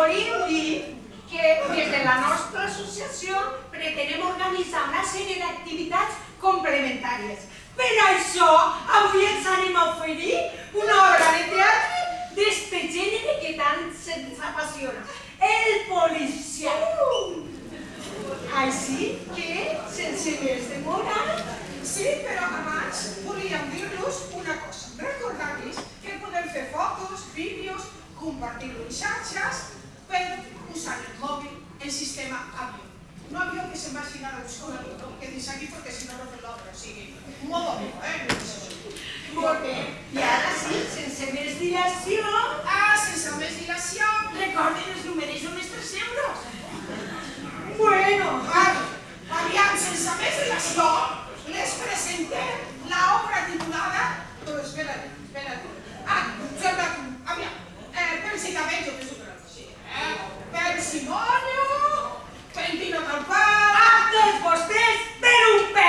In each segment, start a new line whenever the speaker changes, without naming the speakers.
Volem dir que des de la nostra associació pretenem organitzar una sèrie d'activitats complementàries. Per això, avui ens anem a oferir una obra de teatre d'este gènere que tant se'ns apassiona, el policial. Així que, sense més demora...
Sí, però abans volíem dir-los una cosa. Recordar-los que podem fer fotos, vídeos, compartir-ho en xarxes per usar el mòbil, el sistema avió. No avió que se'n vagi a buscar un avió, que dins aquí perquè si no no fem l'obra, o sigui, un modo avió,
Molt bé, i ara sí, sense més dilació...
sense més dilació...
Recorden els numerets o mestres euros.
Bueno, aviam, sense més dilació, les presentem l'obra titulada... Espera't. Aviam, pensi cabello, que supera així. Persimonio, pentino del pal...
Tots vostès per un peu!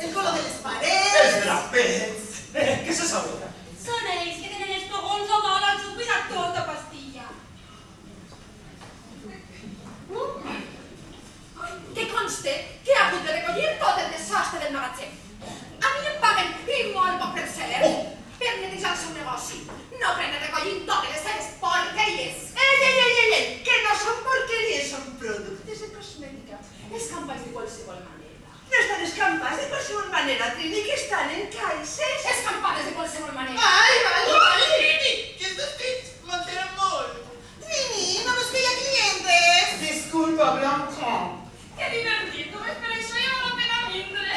El
lo de les parets...
Els drapets... Què se sabota?
Són ells que tenen els togons a dalt al suc i a tota pastilla.
Que conste que he hagut de recollir tot el desastre del magatzem. A mi em paguen i molt poc per ser, per netejar el seu negoci. No prenen recollint totes les seves porqueries. Ei, que no són porqueries, són productes de cosmètica. Escampats de qualsevol manera. No estan escampats de qualsevol manera, Trini, que estan en caixes. Escampades de qualsevol manera.
Vale.
Trini, que estos tips mantenen molt.
Trini, no ves que hi ha clientes?
Disculpa, Blanca.
Que divertit, només per això ja val la pena vindre.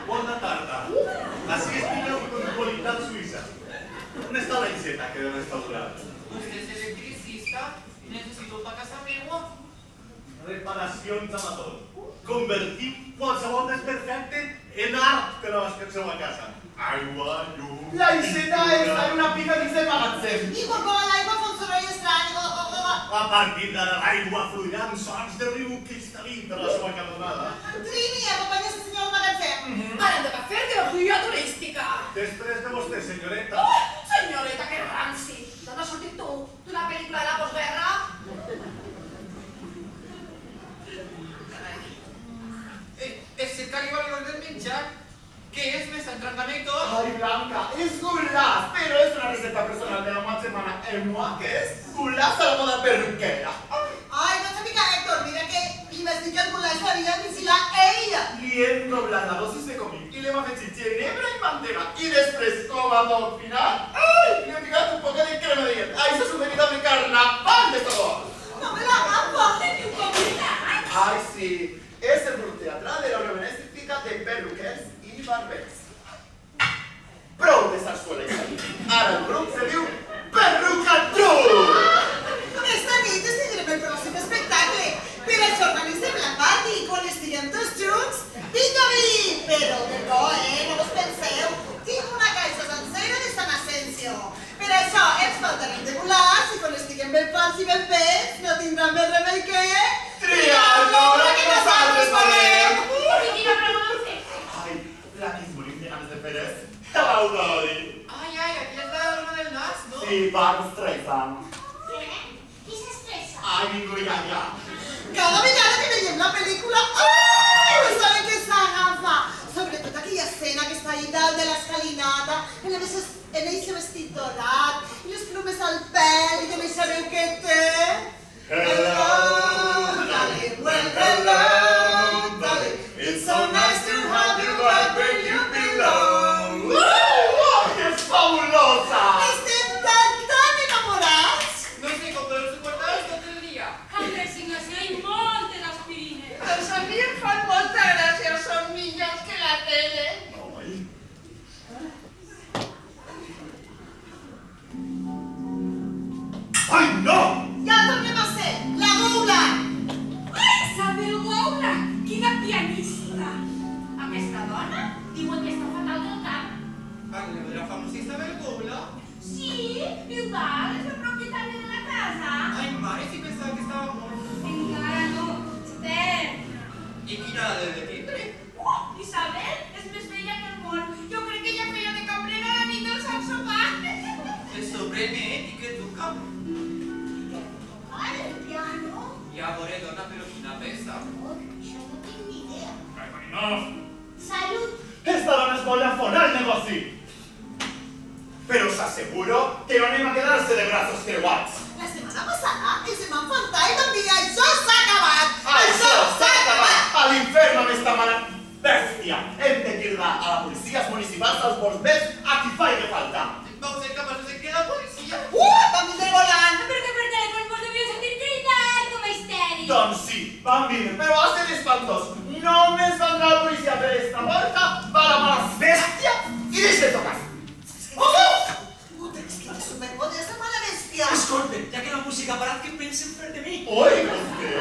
Bona tarda. Así es Piña con qualitat suïssa. On està la Iseta que deu restaurar?
Usted es electricista y necesito para casa meva.
Reparacions amator. Convertim qualsevol desperfecte en art per a la seva casa. Aigua, llum...
La Iseta està en una pica dins del magatzem.
I quan l'aigua fa un soroll estrany.
A partir d'ara l'aigua fluirà amb sons de riu cristal·lí per la seva canonada.
Trini, acompanyes el senyor al magatzem.
Ara hem de fer de guia turística.
Després de vostè, senyoreta.
Senyoreta, que ranci. D'on has sortit tu? D'una pel·lícula de la postguerra?
Ese calibre del menjar, ¿qué es? ¿Me están tratando?
Ay, Blanca, es goulash, pero es una receta personal de la más hermana Emma, que es goulash a la moda perruquera.
Ai, no s'ha picat, Héctor, mira que li vaig dir que el goulash l'havia d'iniciar ella.
Li hem doblat la dosis de comí i l'hem afegit ginebra i mantega. I després, com a toc final, li hem ficat un poc de crema de llet. Això és un veritable carnaval de sabor.
No me l'agafa.
Teniu comida?
Ay, sí, es el grup teatral de la Unió Benéfica de Perruquers i Barbers. Prou de sarsuela i salut. Ara el grup se diu Perrucatruc!
Esta nit estiguem el pròxim espectacle. Per això organitzem la party i quan estiguem tots junts, vinga, però de no, no us penseu. Tinc una caixa sencera de Sant Asensio. Per això ens faltarem de goulash i quan estiguem ben forts i ben pets no tindran més remei que...
Triar-lo, la que nosaltres volem!
I quina broma
Ai, la que es morim de ganes de fer és l'Audori.
Ay, aquí es la broma del nas, ¿no?
Sí, Barbra Streisand.
Qui s'estressa?
Ai, ningú ja.
Cada vegada que veiem la pel·lícula, no saben què s'agafa. Sobretot aquella escena que està ahí dalt de l'escalinata, en eixe vestit dorat, i les plumes al pèl, i que no sabeu què té. Hello, darling, well, hello, darling. It's so nice to have you right where you belong.
Que és fabulosa!
Estem tan enamorats.
No sé com, però suportaves tot el dia.
Amb resignació i moltes aspirines.
Doncs a mi em fan molta gràcia, són millors que la tele.
Ai, no!
Ja tornem a ser la goula.
Ai, Isabel Goula! Quina pianista! Aquesta dona diuen que està fatal del cap.
Parleu de la famosista Belgoula.
Sí, igual, és la propietària de la casa.
Ay, mare, si pensaba que estaba mort.
Encara no, Esther.
¿Y quina la de timbre?
Isabel és més bella que el món. Jo crec que ella feia de cambrera a la nit del Sant Sopar.
Te sorprende, ¿y qué toca?
Vale, el piano.
Ya, veuré, dona, però quina pesa.
Això no tinc ni idea.
No!
Salut.
Esta dona es vol afonar el negoci. Però us asseguro que no anem a quedar-se de braços creuats.
La setmana passada ens vam faltar i vam dir això s'ha acabat.
Això s'ha acabat! A l'infern amb esta mala bèstia. Hem de cridar a la policies municipals, als bombers, a qui faci falta.
Vamos a ser capaces de que la policía...
Vam vindre volant.
Però que per telèfon vos devíeu sentir cridar com a histèrics.
Doncs sí, van vindre, però va ser espantós. Només valdrà la policia per esta porta, va la mala bèstia i deixa de tocar.
És que és superpoder, esta mala bèstia.
Escolten, ja que la música ha parat, què pensen fer de mi?
Oi, vostè?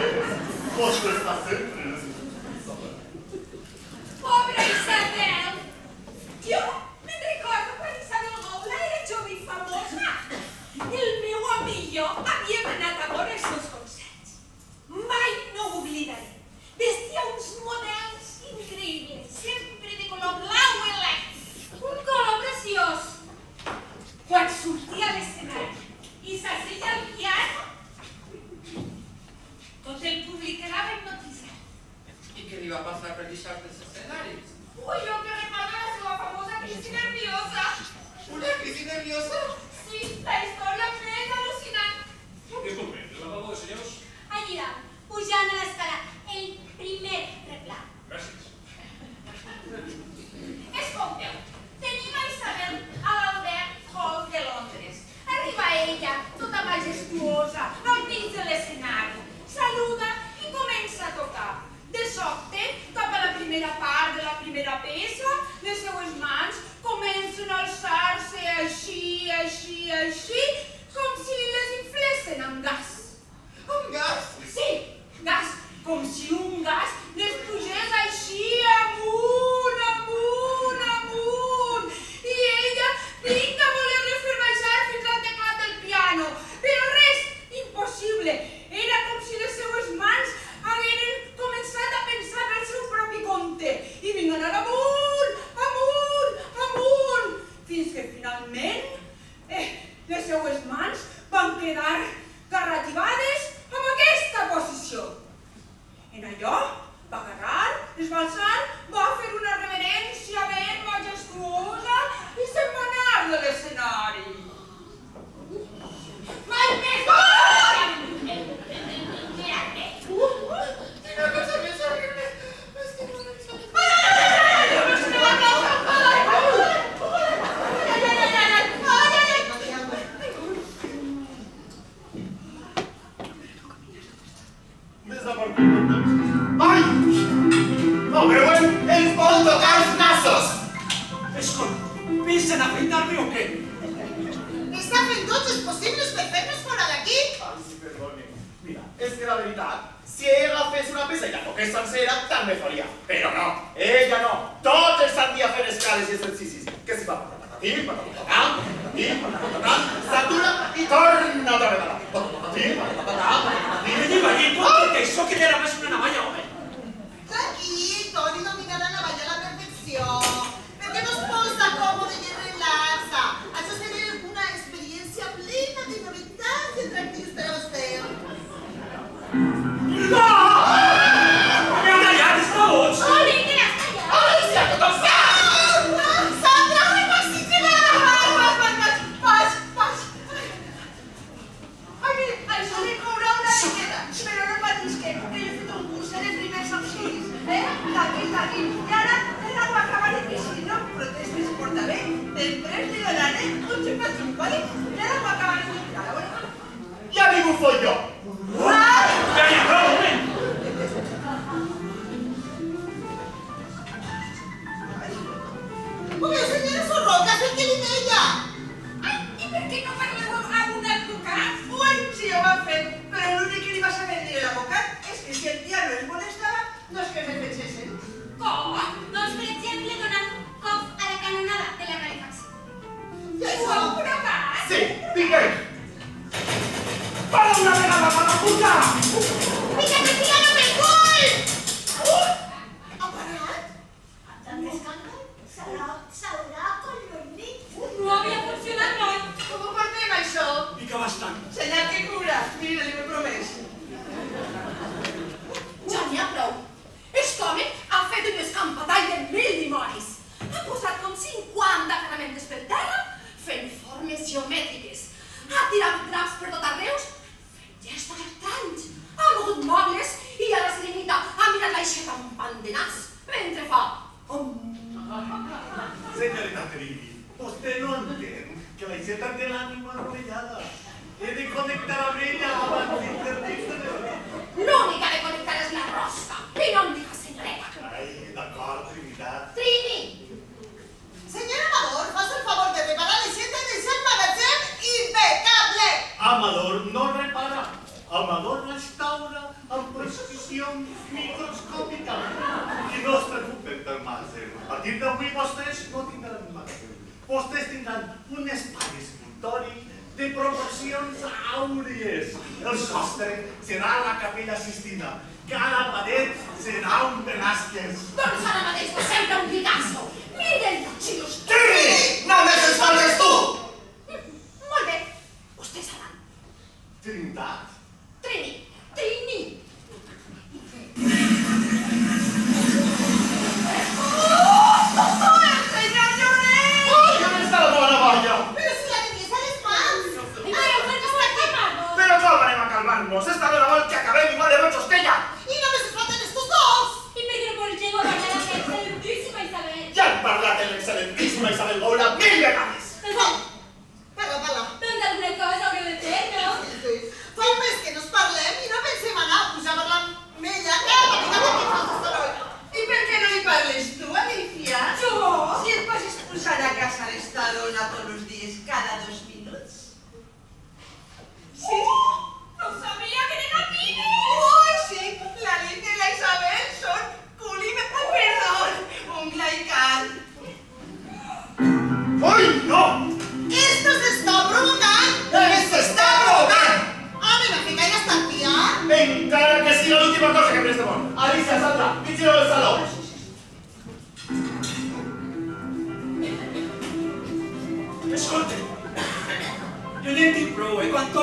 li va passar per deixar dels escenaris?
Ui, jo que recordo la seva famosa crisi nerviosa.
Una crisi nerviosa?
Sí, la història més al·lucinant.
Disculpe, ¿es la favor de señores?
Allà, pujant a l'escala, el primer replà.
Gràcies.
Escolteu, tenim a Isabel a l'Albert Hall de Londres. Arriba ella, tota majestuosa, al mig de l'escenari. Saluda i comença a tocar. De sobte, cap a la primera part de la primera peça, les seues mans comencen a alçar-se així, així, així, com si les inflessin amb gas.
Amb gas?
Sí, gas, com si un gas les pugés així amunt, amunt, amunt. I ella vinga a voler-les fer baixar fins al teclat del piano. Però res, impossible. Era com si les seues mans hagueren començat a pensar pel seu propi compte. I vinc anar amunt, amunt, amunt, fins que finalment les seues mans van quedar garrativades amb aquesta posició. En allò va agarrar, es va alçar, va fer una reverència ben majestuosa i se'n va anar de l'escenari. Mai més!
Quina cosa més horrible! Estic molt
Desapartit, doncs. Ai! No veuen? Els vol tocar els nassos!
Escolta, pensen afeitar-me o què?
Està fent tots els possibles per fer-nos fora d'aquí?
Ai, sí, perdone. Mira, és que la veritat, si ella fes una peça i la toqués sencera, també faria. Però no, ella no. Tot el sant dia fent escales i exercicis. Què s'hi fa? Patatim, patatatam, patatim, patatatam, s'atura i torna otra vegada. Patatim, patatatam, patatim.
Me diga allí, porque això que era més una navalla, home.
Tranquil, Toni domina la navalla a la perfecció. Perquè no es posa còmode i es relaxa. Això seria una experiència plena de novetats i atractius per a vostè.
No! Me han callat, està boig!
Oli, que l'has callat!
Ai, sí, a tot el sant!
Sandra, ai, passi, que
Pas! Ai, mira, això li cobrà una miqueta, però no patis que jo he fet un curs de primers auxilis, d'aquí. I ara ho acaba de dir, si no protestes porta bé, després li donaré un xupa-xup, ¿vale? I ara ho acaba de dir, ara, bueno.
Ja li bufo jo!
Ja n'hi ha prou, home!
Uy, senyora Sorroca, és el que li deia.
Ai, i per què no parleu amb un advocat?
Ui, sí, ho van fer, però l'únic que li va saber dir a l'advocat és que si el dia no es molestava, no és que se pensessin.
Com?
Doncs, per exemple, donant cop a la canonada de la calefacció.
I ho heu provat?
Sí, vinguem!
Para una vegada, para puta!
Mira que tiraron el gol! Ha parat?
Tant escàndol, s'haurà collonit.
No havia funcionat mai.
Com ho portem, això?
Pica bastant.
Senyal que cura, mira, li ho he promès.
Ja n'hi ha prou. Aquest home ha fet un escampadall de 1000 dimonis. Ha posat com 50 ferramentes per terra, fent formes geomètriques. Ha tirat draps per tot arreu, fent gestos estranys. Ha mogut mobles i a la Serenita ha mirat l'aixeta amb un pan de nas mentre fa...
Señorita Trini, usted no entiende que la Iseta té l'ànima arrovellada. He de connectar amb ella abans d'intervenir.
L'única de connectar és la rosca. I no em digues senyoreta.
Ai, d'acord, Trinitat.
Trini!
Senyora Amador, fas el favor de reparar les cintes del seu magatzem impecable.
Amador no repara. Amador restaura amb precisió microscòpica. I no es preocupen per màster. A partir d'avui vostès no tindran màster. Vostès tindran un espai escultòric de proporcions àuries. El sostre serà la capella Sistina. Cada paret serà un Velázquez.
Doncs ara mateix va sempre un Picasso. Miren, xios.
Trini! No me desfalles tu!
Molt bé. Vostès saben.
Trinitat.
Trini. Trini.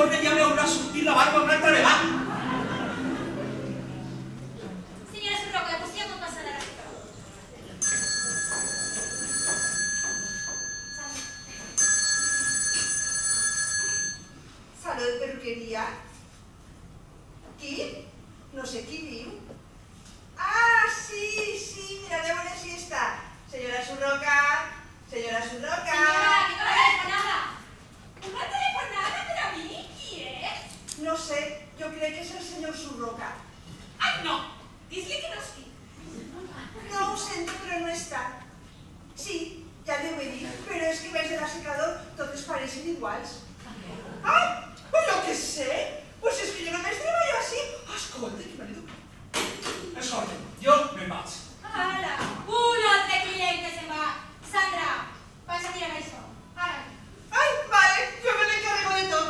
torne ja m'haurà sortit la barba una altra vegada.
Senyora Surroca, vostè pot passar a la resta.
Saló de perruqueria? Qui? No sé qui viu. Ah, sí, mira, a veure si està. Senyora Surroca, senyora Surroca.
Senyora, que no la telefonada. Una telefonada per a mi? Qui és?
No sé, jo crec que és el senyor Surroca.
Ai, no! Dis-li que no estic.
No ho sento, però no està. Sí, ja li ho he dit, però és que veig de l'assecador totes pareixen iguals. Ai, pues jo què sé? Pues és que jo només treballo així. Escolta, que m'ha dit.
Escolta, jo me'n vaig.
Hala, un altre client que se'n va. Sandra, vas a tirar això. Ara.
Ai, vale, jo me n'encarrego de tot.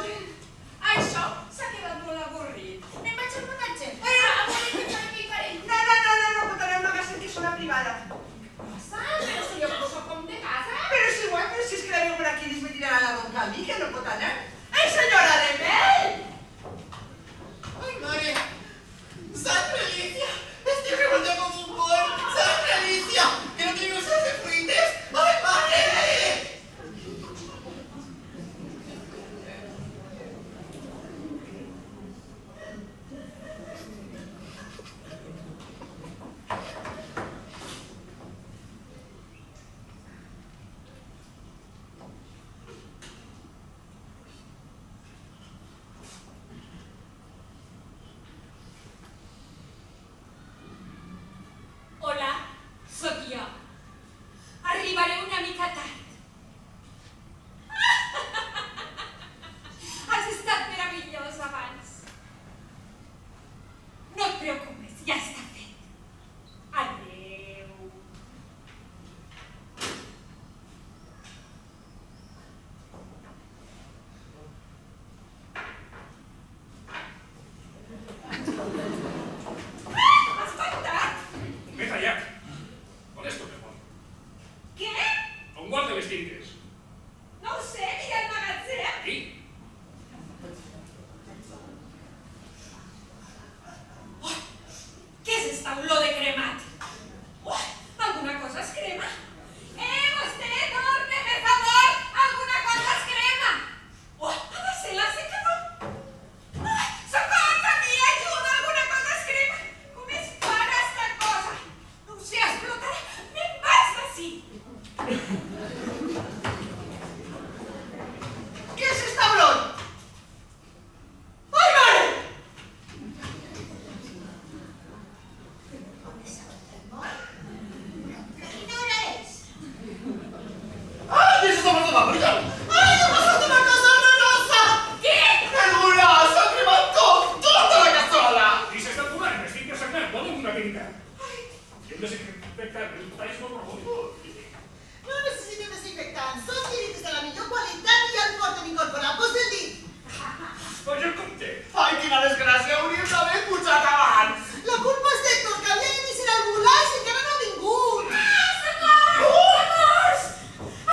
Això s'ha quedat molt avorrit. Me'n vaig al magatge. A veure què faré.
No, pot anar a una casa que és una privada.
Sal, però si jo poso com de casa.
Però és igual, però si és que la veu per aquí i me tirarà la boca a mi, que no pot anar. Ai, senyora de Mel!
Ay, madre. Sandra Alicia. Estoy revuelta como un porc. Sandra Alicia. Que no tengo esas de fruites. Ay, madre.
Hola, sóc jo. Arribaré una mica tard. Has estat meravellós abans. No et preocupes, ja està fet. Adéu. Espantat!
M'he tallat. On és tot el món?
Què?
On guarda les tintes?
No ho sé, mira el magatzem.
Aquí?
Què és esta olor de cremat? Alguna cosa es crema? Vostè, torne, per favor! Alguna cosa es crema! Ha de ser l'assecador! Socors, a mi, ajuda! Alguna cosa es crema! Com es paga esta cosa? No ho sé, explotarà! Me'n vaig d'ací!
Què és esta olor? Ai, mare!
Quina hora és?
¡Ay, eso está pasando la brilla!
¡Ay, ha pasado una cosa horrorosa!
Què?
¡El gulaç ha cremat tota la cassola!
I s'està curant, estic dessagnant, doni'm una tinta. I hem de desinfectar els talls del robot.
No necessito desinfectant. Són tirites de la millor qualitat i el porten incorporat. Vos el dit.
Pues jo compte.
¡Ay, quina desgràcia! Hauríem d'haver pujat abans!
La culpa és d'Héctor, que havia d'iniciar el volàs i encara no ha vingut.
Socors!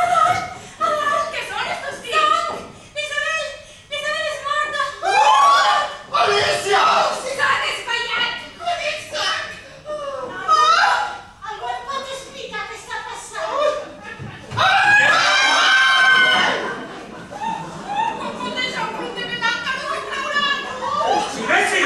Adol, què són estos crits?
L'Isabel és morta.
Alicia!
S'ha desmaiat!
Algú em pot explicar què està passant?
Confondeix el fruit de metal que no s'ha creurat!
Silenci!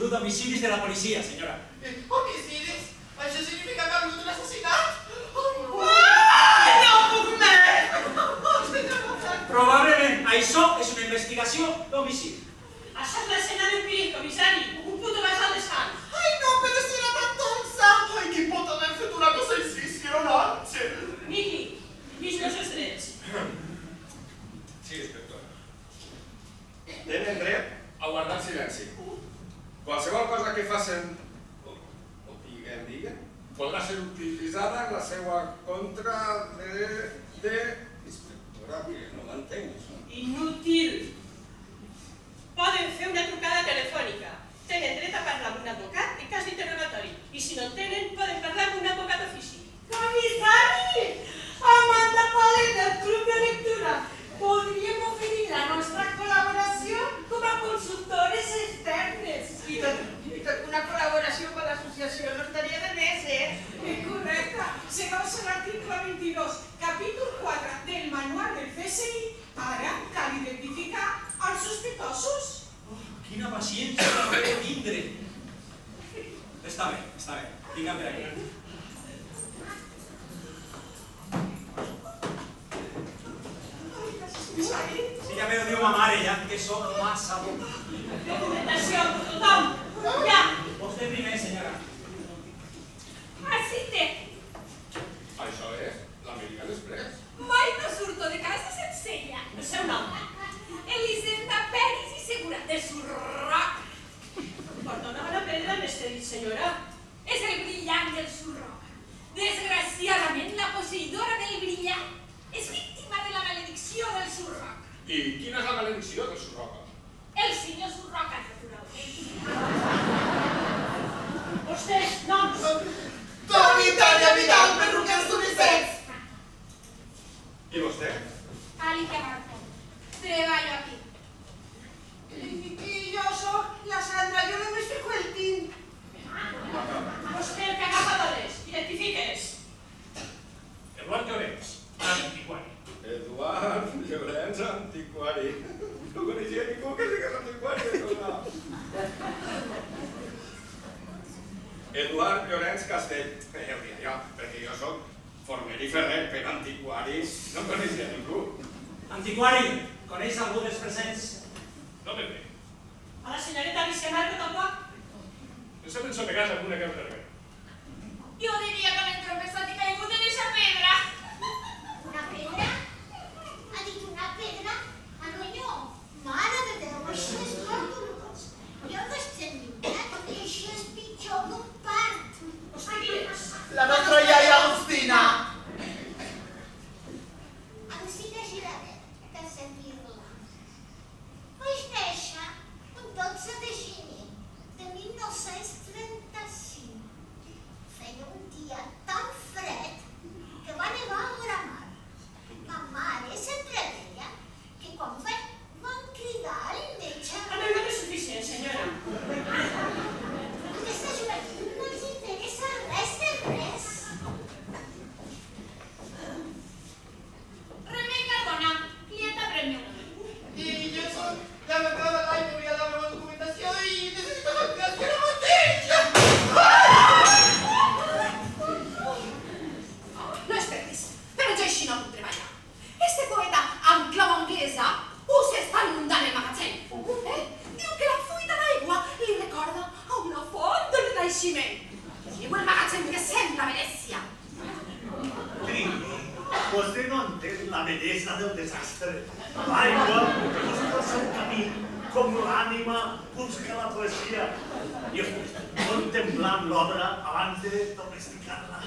tingut homicidis de la policia, senyora.
Homicidis? Això significa que ha hagut un assassinat?
No puc més!
Probablement això és una investigació d'homicidi.
Això és l'escena d'un crim, comissari. Un puto basal de sang.
Ai, no, però si era tan dolça!
Ai, qui pot haver fet una cosa així si era un àngel?
Miki, vis meus drets.
Sí, inspector. Tenen dret a guardar silenci. Qualsevol cosa que facin o diguen, podrà ser utilitzada en la seva contra de... Inspectora, que no m'entenc.
Inútil. Poden fer una trucada telefònica. Tenen dret a parlar amb un advocat en cas d'interrogatori. I si no en tenen, poden parlar amb un advocat ofici.
Comissari! Amanda Palen del Club de Lectura. Podríem oferir la nostra col·laboració com a consultores externes. I tot una col·laboració amb l'associació no estaria de més,
Correcte. Segons l'article 22, capítol 4 del manual del CSI, ara cal identificar els sospitosos.
Quina paciència que haver de tindre. Està bé, està bé. Vinga per aquí. Si ja me ho diu ma mare, ja que sóc massa bo.
Documentació, tothom. Ja.
Vostè primer, senyora.
Així té.
Això és l'American Express.
Mai no surto de casa sense ella.
El seu nom.
Elisenda Peris i Segura, de Surroca.
Perdona la pedra, m'està dit, senyora.
És el brillant del Surroca. Desgraciadament, la posseïdora del brillant és víctima de la maledicció del Surroca.
I quina és la maledicció del Surroca?
El senyor Surroca, naturalment.
Vostès, noms.
Toni Tània Vidal, perruquers d'unisex!
I vostè?
Alicia Marco. Treballo aquí.
I jo sóc la Sandra, jo només fico el tint.
Vostè, el que agafa dones. Identifiques.
Eduard Llorenç, antiquari.
Eduard Llorenç, antiquari. No coneixia ningú que sigués antiquari. Eduard Llorenç Castell. Hauria jo, perquè jo soc forner i ferrer, però antiquari no coneixia ningú.
Antiquari, coneix algú dels presents?
No me ve.
A la senyoreta Alicia Marco tampoc.
No se penso pegar alguna que otra vez.
Jo diria que l'he trompesat i caigut en eixa pedra.
Una pedra? Ha dit una pedra? Anonyo, mare de Déu, això és horrorós. Jo no estem lluitant i això és pitjor d'un part.
Vostè qui és?
La nostra iaia Agustina.
Agustina Giradet, que sentir-la. Vaig néixer un 12 de gener de 1935. Feia un dia tan fred que va nevar a vora mar. Ma mare sempre deia que quan van cridar al metge...
A mi no és suficient, senyora.
Aquesta joventut no els interessa res de res.
Remei Cardona, clienta premium.
I jo soc la m'acaba de l'any, volia la meva documentació i necessito facturació de mateixa.
No esperis, però jo així no puc treballar. Este poeta amb clava anglesa us està inundant el magatzem. Diu que la fuita d'aigua li recorda a una font del Renaixement. Diu el magatzem que sembla Venècia.
Trini, vostè no entén la bellesa del desastre. L'aigua busca el seu camí, com l'ànima busca la poesia. Jo estic contemplant l'obra abans de domesticar-la.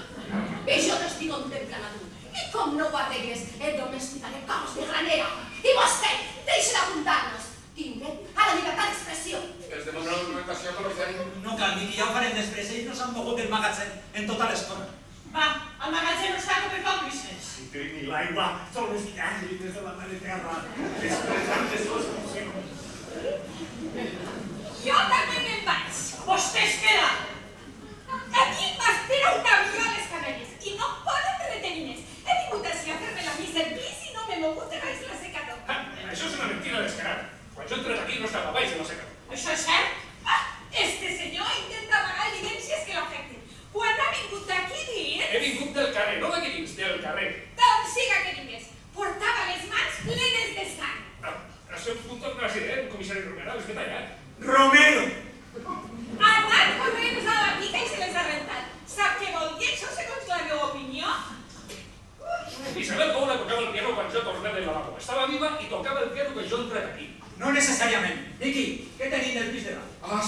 I jo t'estic contemplant a tu. I com no ho arregles, el domesticaré caos de granera. I vostè, deixa d'apuntar-nos. Tinc dret a la llibertat d'expressió.
Es demana la documentació per fer...
No cal dir que ja ho farem després. Ells no s'han mogut del magatzem en tota l'estona.
Va, el magatzem està com per còmplices.
Trini, l'aigua són les llàgrimes de la mare terra, expressant les seves emocions.
Jo també me'n vaig.
Vostè es queda.
Aquí m'espera un avió a les Canàries i no poden retenir més. He vingut així a fer-me la missa en pis i no m'he mogut de baix la secador.
Això és una mentira descarada. Quan jo entres aquí no estava baix de la secador.
Això és cert?
Este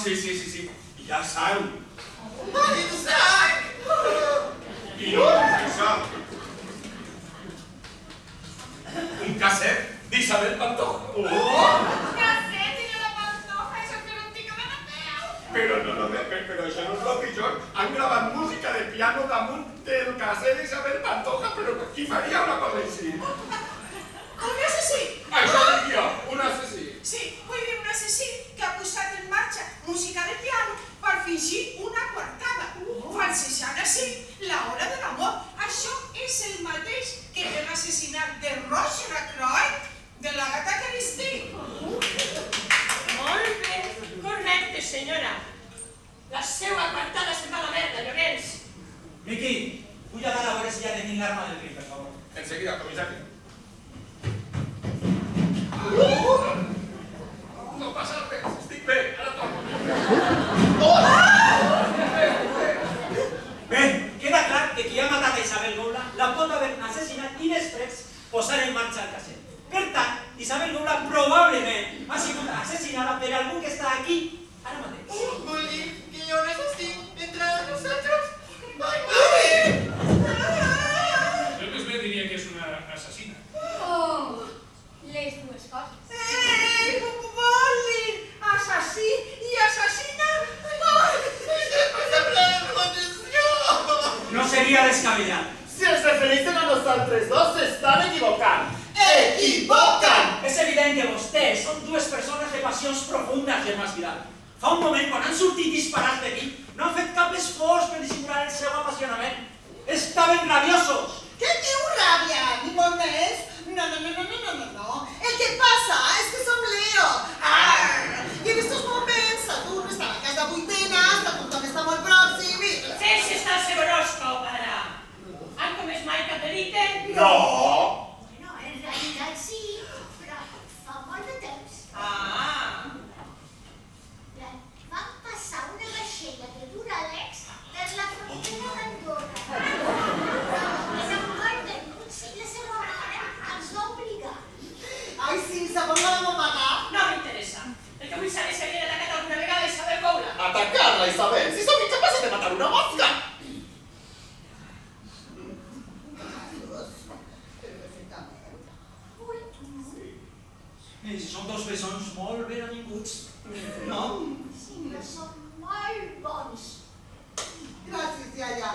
sí. Ja sang.
Quin sang!
I no és això. Un casset d'Isabel Pantoja.
Casset, senyora Pantoja, això que no tinc la veu.
Però això no és lo pitjor. Han gravat música de piano damunt del casset d'Isabel Pantoja, però qui faria una cosa així?
Un assassí!
Això dic jo, un assassí.
Sí, vull dir un assassí que ha posat en marxa música de piano per fingir una coartada, falsejant així l'hora de l'amor. Això és el mateix que l'assassinat de Roger Ackroyd de l'Agatha Christie.
Molt bé, correcte, senyora. La seva coartada se'n va a la merda, Llorenç.
Miqui, vull anar a veure si ja tenim l'arma del crim, per favor.
Enseguida, comissari. No passa res, estic bé, ara torno.
Bé, queda clar que qui ha matat a Isabel Goula la pot haver assassinat i després posar en marxa el casset. Per tant, Isabel Goula probablement ha sigut assassinada per algú que està aquí ara mateix.
Vol dir que hi ha un assassí entre nosaltres? Ai, mare!
Jo més bé diria que és una assassina.
Oh, les dues coses.
Vol dir assassí i assassina?
No seria descabellat.
Si es refereixen a nosaltres dos, s'estan equivocant. Equivocan!
És evident que vostès són dues persones de passions profundes, Germàs Vidal. Fa un moment, quan han sortit disparats d'aquí, no han fet cap esforç per dissimular el seu apassionament. Estaven rabiosos.
Què diu ràbia? Ni molt més? No. El que passa és que som Leo. I en estos moments Saturn està a la casa vuitena, Saturn també està molt pròxim i...
Fes està el seu horòscop, ara. Han comès mai cap delicte?
No!
No, en realitat sí, però fa molt de temps. Vam passar una vaixella de Duralex per la frontera d'Andorra. Però en Gordon i la seva mare ens va obligar.
Ai, sí, segons la vam amagar.
No m'interessa. El que vull saber si havien atacat alguna vegada Isabel Goula.
Atacar-la, Isabel, si som incapaces de matar una mosca!
I són dos bessons molt ben avinguts. No?
Sí, que són molt bons.
Gràcies, iaia.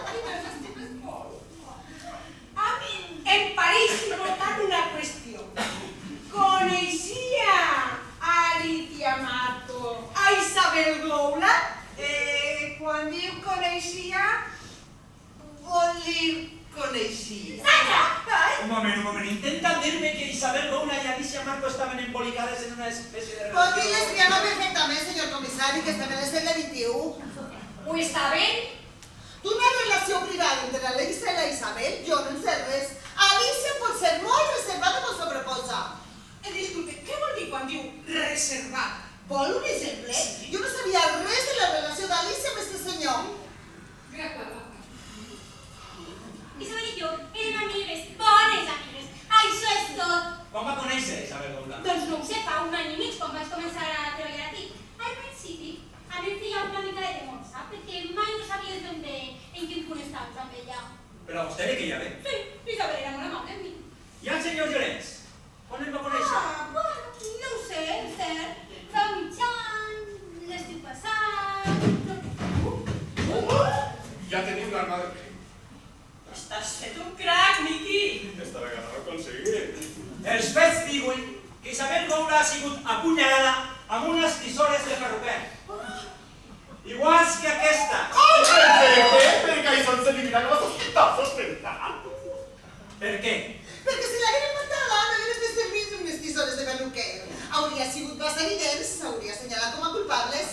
En París notan una qüestió. Coneixia a Alicia Mato, a Isabel Goula? Quan diu coneixia, vol dir coneixia.
Un moment. Intenten dir-me que Isabel Goula i Alicia Marco estaven embolicades en una espècie de
Pot dir
relació.
lesbiana perfectament, senyor comissari, que estem en el segle XXI.
Ho està bé?
D'una relació privada entre l'Alicia i la Isabel, jo no en sé res. Alicia pot ser molt reservada com sobreposa.
Disculpe, què vol dir quan diu reservat?
Vol un exemple? Jo no sabia res de la relació d'Alicia amb este senyor.
Isabel i jo érem amigues, bones amigues. Això és tot.
Quan va conèixer Isabel Goula?
Doncs no ho sé, fa un any i mig quan vaig començar a treballar aquí. Al principi, a mi em feia una mica de temor, saps? Perquè mai no sabies ben bé en quin punt estaves amb ella.
Però a vostè li queia bé.
Sí, Isabel era molt amable amb mi.
I el senyor Llorenç? Quan el va conèixer?
Bueno, no ho sé, és cert. Fa mitjan, l'estiu passat...
Ja tenim l'arma del crim.
Estàs fet un crac, Miqui!
Esta vegada ho aconseguiré.
Els fets diuen que Isabel Goula ha sigut apunyalada amb unes tisores de perruquer. Iguals que aquestes.
Perquè això ens elimina com a sospitosos, veritat?
Per què?
Perquè si l'hagueren matada, no hagueren de servir unes tisores de perruquer. Hauria sigut massa evident, s'hauria assenyalat com a culpables.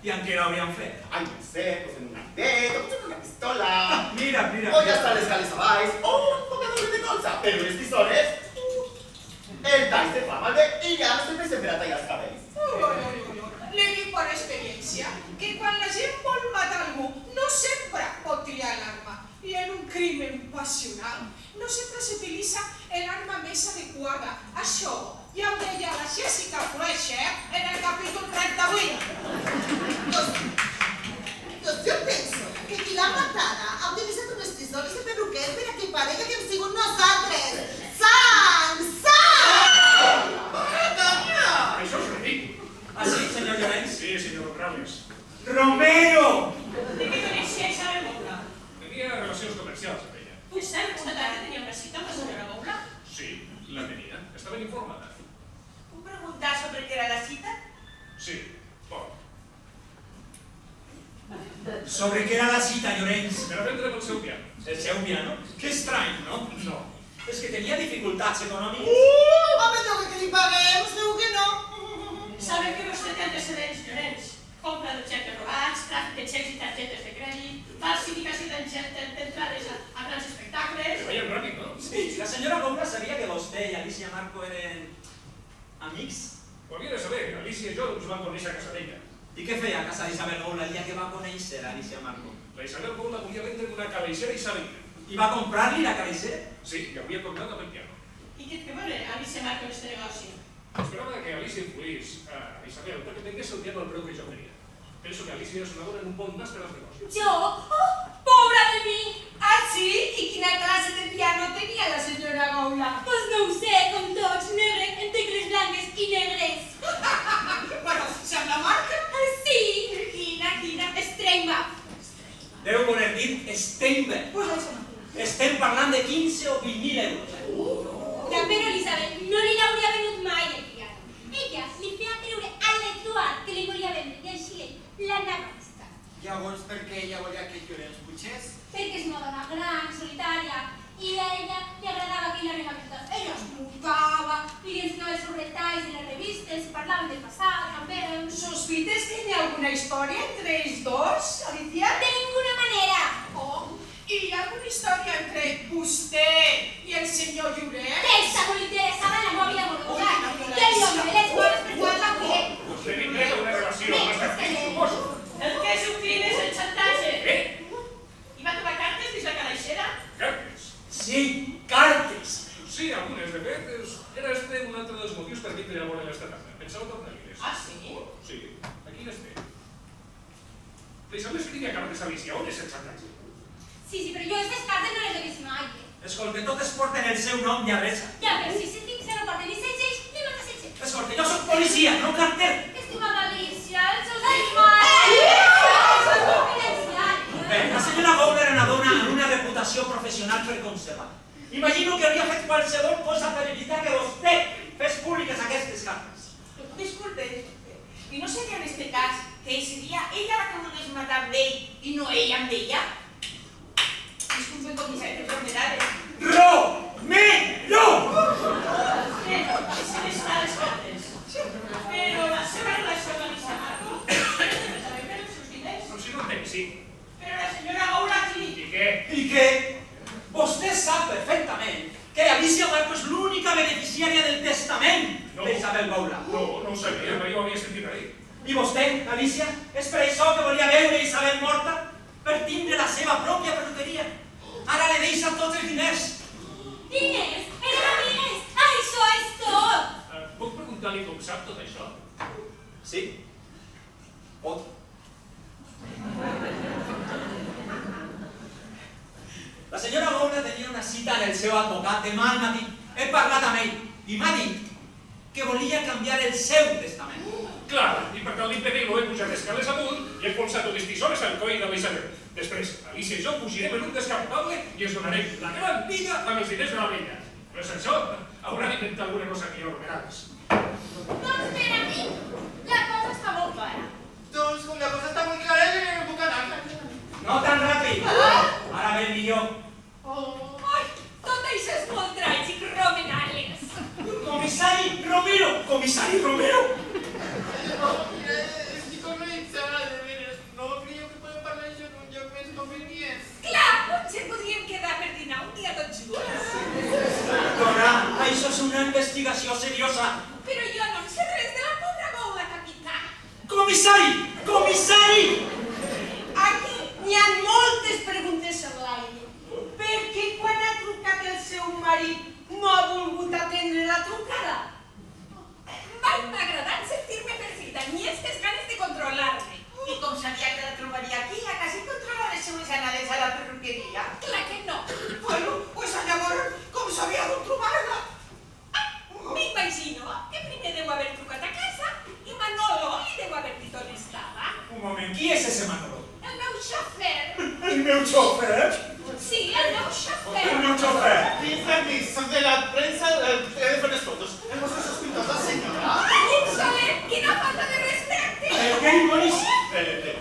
I en què l'haurien fet?
Ai, no sé, pues en una teta, pues en una pistola.
Mira.
O ja estan les cales a baix, o un tocador de colza. Però les tisores, el tall se fa malbé i ja no sempre sempre a tallar els cabells.
Le dic per experiència que quan la gent vol matar algú no sempre pot triar l'arma. I en un crim crimen passional no sempre s'utilitza l'arma més adequada. Això ja ho deia la Jessica Fletcher en el capítol 38.
Doncs jo penso que qui l'ha matada ha utilitzat unes tisores de perruquers per a que parega que hem sigut nosaltres. Sang! Sang!
Això és ridícul.
Ah, sí, senyor Llorenç?
Sí, senyor Morales.
Romero!
De què coneixia Isabel Goula?
Tenia relacions comercials amb ella.
És cert, esta tarda tenia una cita amb la senyora Goula?
Sí, la tenia. Estava ben informada.
¿Puc preguntar sobre qué era la cita?
Sí, pot.
Sobre què era la cita, Llorenç?
Per aprendre pel seu piano.
El seu piano? Que estrany, no?
No.
És que tenia dificultats econòmiques.
Home, toca que li paguem, segur que no.
Sabe que vostè té antecedents, Llorenç? Compra d'objectes robats, tràfic de xecs i targetes de crèdit, falsificació d'entrades a grans espectacles...
Que vayan ràpid, no?
Sí, la senyora Goula sabia que vostè i Alicia Marco eren amics.
Ho havia de saber. Alicia i jo ens vam conèixer a casa d'ella.
I què feia a casa d'Isabel Goula el dia que va conèixer Alicia Marco?
La Isabel Goula volia vendre una caleixera i sabia.
I va comprar-li la caleixera?
Sí, i havia comprat amb el piano.
I què té a veure Alicia Marco en este negoci?
Esperava que Alicia influís a Isabel perquè vengués el piano al preu que jo tenia. Penso que Alicia és una dona en un bon nas per als negocios.
¿Yo? ¡Oh, pobre de mí!
Ah, sí? ¿Y quina clase de piano tenía la señora Goula?
Pues no ho sé, com tots, negre, en tecles blanques i negres.
Però sembla marca.
Sí, quina, Steinbach.
Deu voler dir Steinberg.
Pues eso.
Estem parlant de 15 o 20.000 euros.
Ja, però Elisabet no li l'hauria venut mai el piano. Ella li feia creure a l'Eduard que li volia vendre i així ell l'anava a visitar.
Llavors, per què ella volia que Llorenç pugés?
Perquè és una dona gran, solitària, i a ella li agradava que ella anava a visitar. Ella es mudava, li ensenyava els retalls de les revistes, parlaven del passat, també.
¿Sospites que hay alguna historia entre ells dos, Alicia?
De ninguna manera.
Oh, i hi ha alguna història entre vostè i el senyor Llorenç?
Esa no li interessava la nòvia amorosa. Que el home de les boles per guardar què?
Vostè tindria una relació amb l'estat, suposo.
El que s'obtint és el xantatge.
Eh?
I va trobar cartes dins la calaixera?
Cartes.
Sí, cartes.
Sí, algunes, de fet, era este un altre dels motius per què tenia a veure l'estat. Pensava tornar-hi-les.
Ah, sí?
Sí, aquí les té. L'Isabel escrivia cartes a Alicia, on és el xantatge?
Sí, però jo aquestes cartes no les he vist mai.
Escolta, totes porten el seu nom i adreça.
Ja, però si se fixa no porten ni segeix ni matasseig.
Escolta, jo soc policia, no carter.
Estimada Alicia, els seus animals són confidencials.
Bé, la senyora Goula era una dona amb una reputació professional per conservar. Imagino que hauria fet qualsevol cosa per evitar que vostè fes públiques aquestes cartes.
Disculpe, ¿y no sería en este caso que sería ella la que volgués matar d'ell i no ell amb ella? Disculpe, comisario, enfermedades.
Romero!
Però, que se les fa les cartes. Però la seva relació amb Alicia Marco és saber per els seus diners.
Doncs si no entenc, sí.
Però la senyora Goula aquí.
I què?
I que vostè sap perfectament que Alicia Marco és l'única beneficiària del testament d'Isabel Goula.
No ho sabia, mai ho havia sentit a dir.
I vostè, Alicia, és per això que volia veure Isabel morta? Per tindre la seva pròpia perruqueria? Ara li deixa tots els diners.
Diners? Eren diners? Això és tot!
Puc preguntar-li com sap tot això?
Sí? Pot. La senyora Goula tenia una cita amb el seu advocat demà al matí. He parlat amb ell i m'ha dit que volia canviar el seu testament.
Clar, i per tal d'impedir-ho he pujat escales amunt i he polsat unes tisores al coll de l'Isabel. Després, Alicia i jo pugirem en un descapotable i ens donarem la gran vida amb els diners de la vella. Però és això, haurà d'inventar alguna cosa millor, veràs.
Doncs per a mi, la cosa està molt clara.
Doncs com la cosa està molt clara, jo no puc anar.
No tan ràpid. Ara ve el millor.
Ai, tot això és molt tràgic, Romenales.
Comissari Romero! Comissari Romero!
No, mira, estic horroritzada, de veres. No creo que podem parlar això en un lloc més convenient.
Clar, potser podríem quedar per dinar un dia tots junts.
Dona, això és una investigació seriosa.
Però jo no en sé res de la pobra Goula, capità.
Comissari! Comissari!
Aquí n'hi ha moltes preguntes a l'aire. Per
Aquí, permiso de la prensa, he de fer les fotos. Hemos sospitado a la senyora.
Insolent, quina falta de respecte!
Què li vols?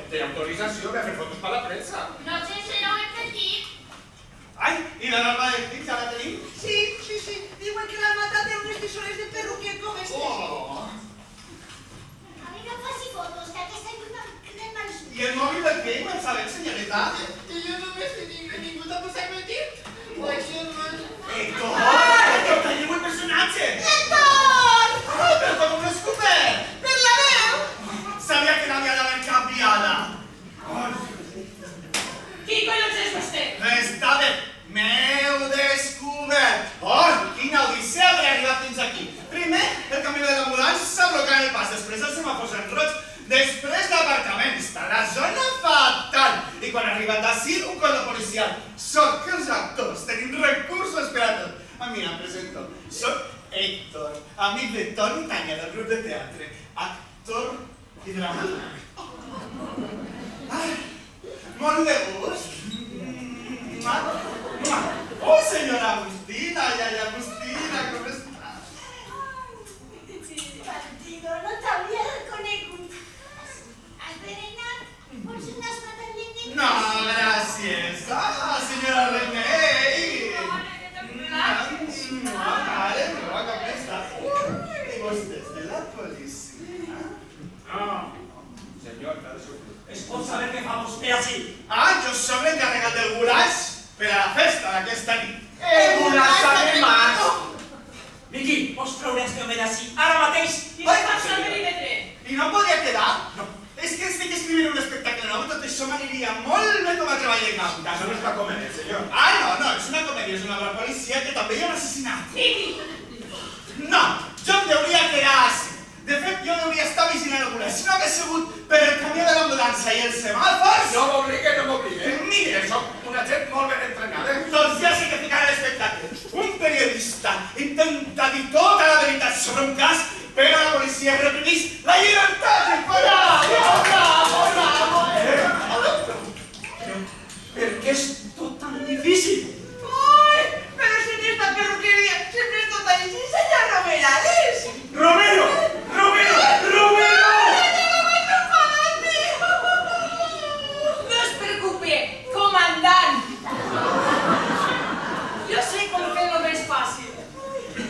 Té autorització de fer fotos per la premsa.
No sé si no ho hem sentit.
Ai, i la norma de Crits, ja la tenim?
Sí. Diuen que la mata té unes tisores de perruquer com este.
Oh!
A mi no em faci fotos, que aquesta lluna em crema els ulls.
I el mòbil de què? Me'n sabem, senyoreta?
I jo només ningú t'ha posat mentit. O això no és...
Héctor, tenim un personatge!
Héctor!
Oh, però com un escopet!
Per la veu!
Sabia que l'havia d'haver canviada.
Qui collons és vostè?
Està bé, m'heu descobert. Oh, quina odissea haver arribat fins aquí. Primer, el camió de l'ambulància s'ha blocat el pas, després el semàfors en roig, després l'aparcament. Està la zona fatal. I quan ha arribat ací, un cos de policial. Soc els actors, tenim recursos per a tot. A mi em presento. Soc Héctor, amic de Toni Tanya del grup de teatre, actor i dramaturg. Molt de gust. Oh, senyora Agustina, iaia Agustina, com està?
Partido, no t'hauria reconegut. Has berenat? Vols unes magdalenes?
No, gràcies. Ah, senyora Remei. Vale, com està? I vostè és de la policia?
Senyor, t'ha de sortir.
Es pot saber què fa vostè ací?
Ah, jo soc l'encarregat del gulaix per a la festa d'aquesta nit.
El gulaç alemany!
Miqui, pots treure este home d'ací ara mateix?
I no passa el perímetre?
I no podria quedar? No. És que estic escrivint un espectacle nou i tot això m'aniria molt bé com a treball de camp.
Això no és una comèdia, senyor.
Ah, no, és una comèdia, és una obra policia que també hi ha un assassinat.
Digui!
No, jo em deuria quedar així. De fet, jo deuria estar vigilant el gulaix. Si no hagués sigut per el camió de l'ambulància i els semàfors...
No m'obligue, no m'obligue.
Mire,
soc una gent molt ben entrenada.
Doncs ja sé que ficarà l'espectacle. Un periodista intenta dir tota la veritat sobre un cas, però la policia reprimís la llibertat i
Per què és tot tan difícil?
Ai, però si en esta perruqueria sempre és tot així, senyor Romerales.
Romero!
No es preocupe, comandant. Jo sé com fer-lo més fàcil.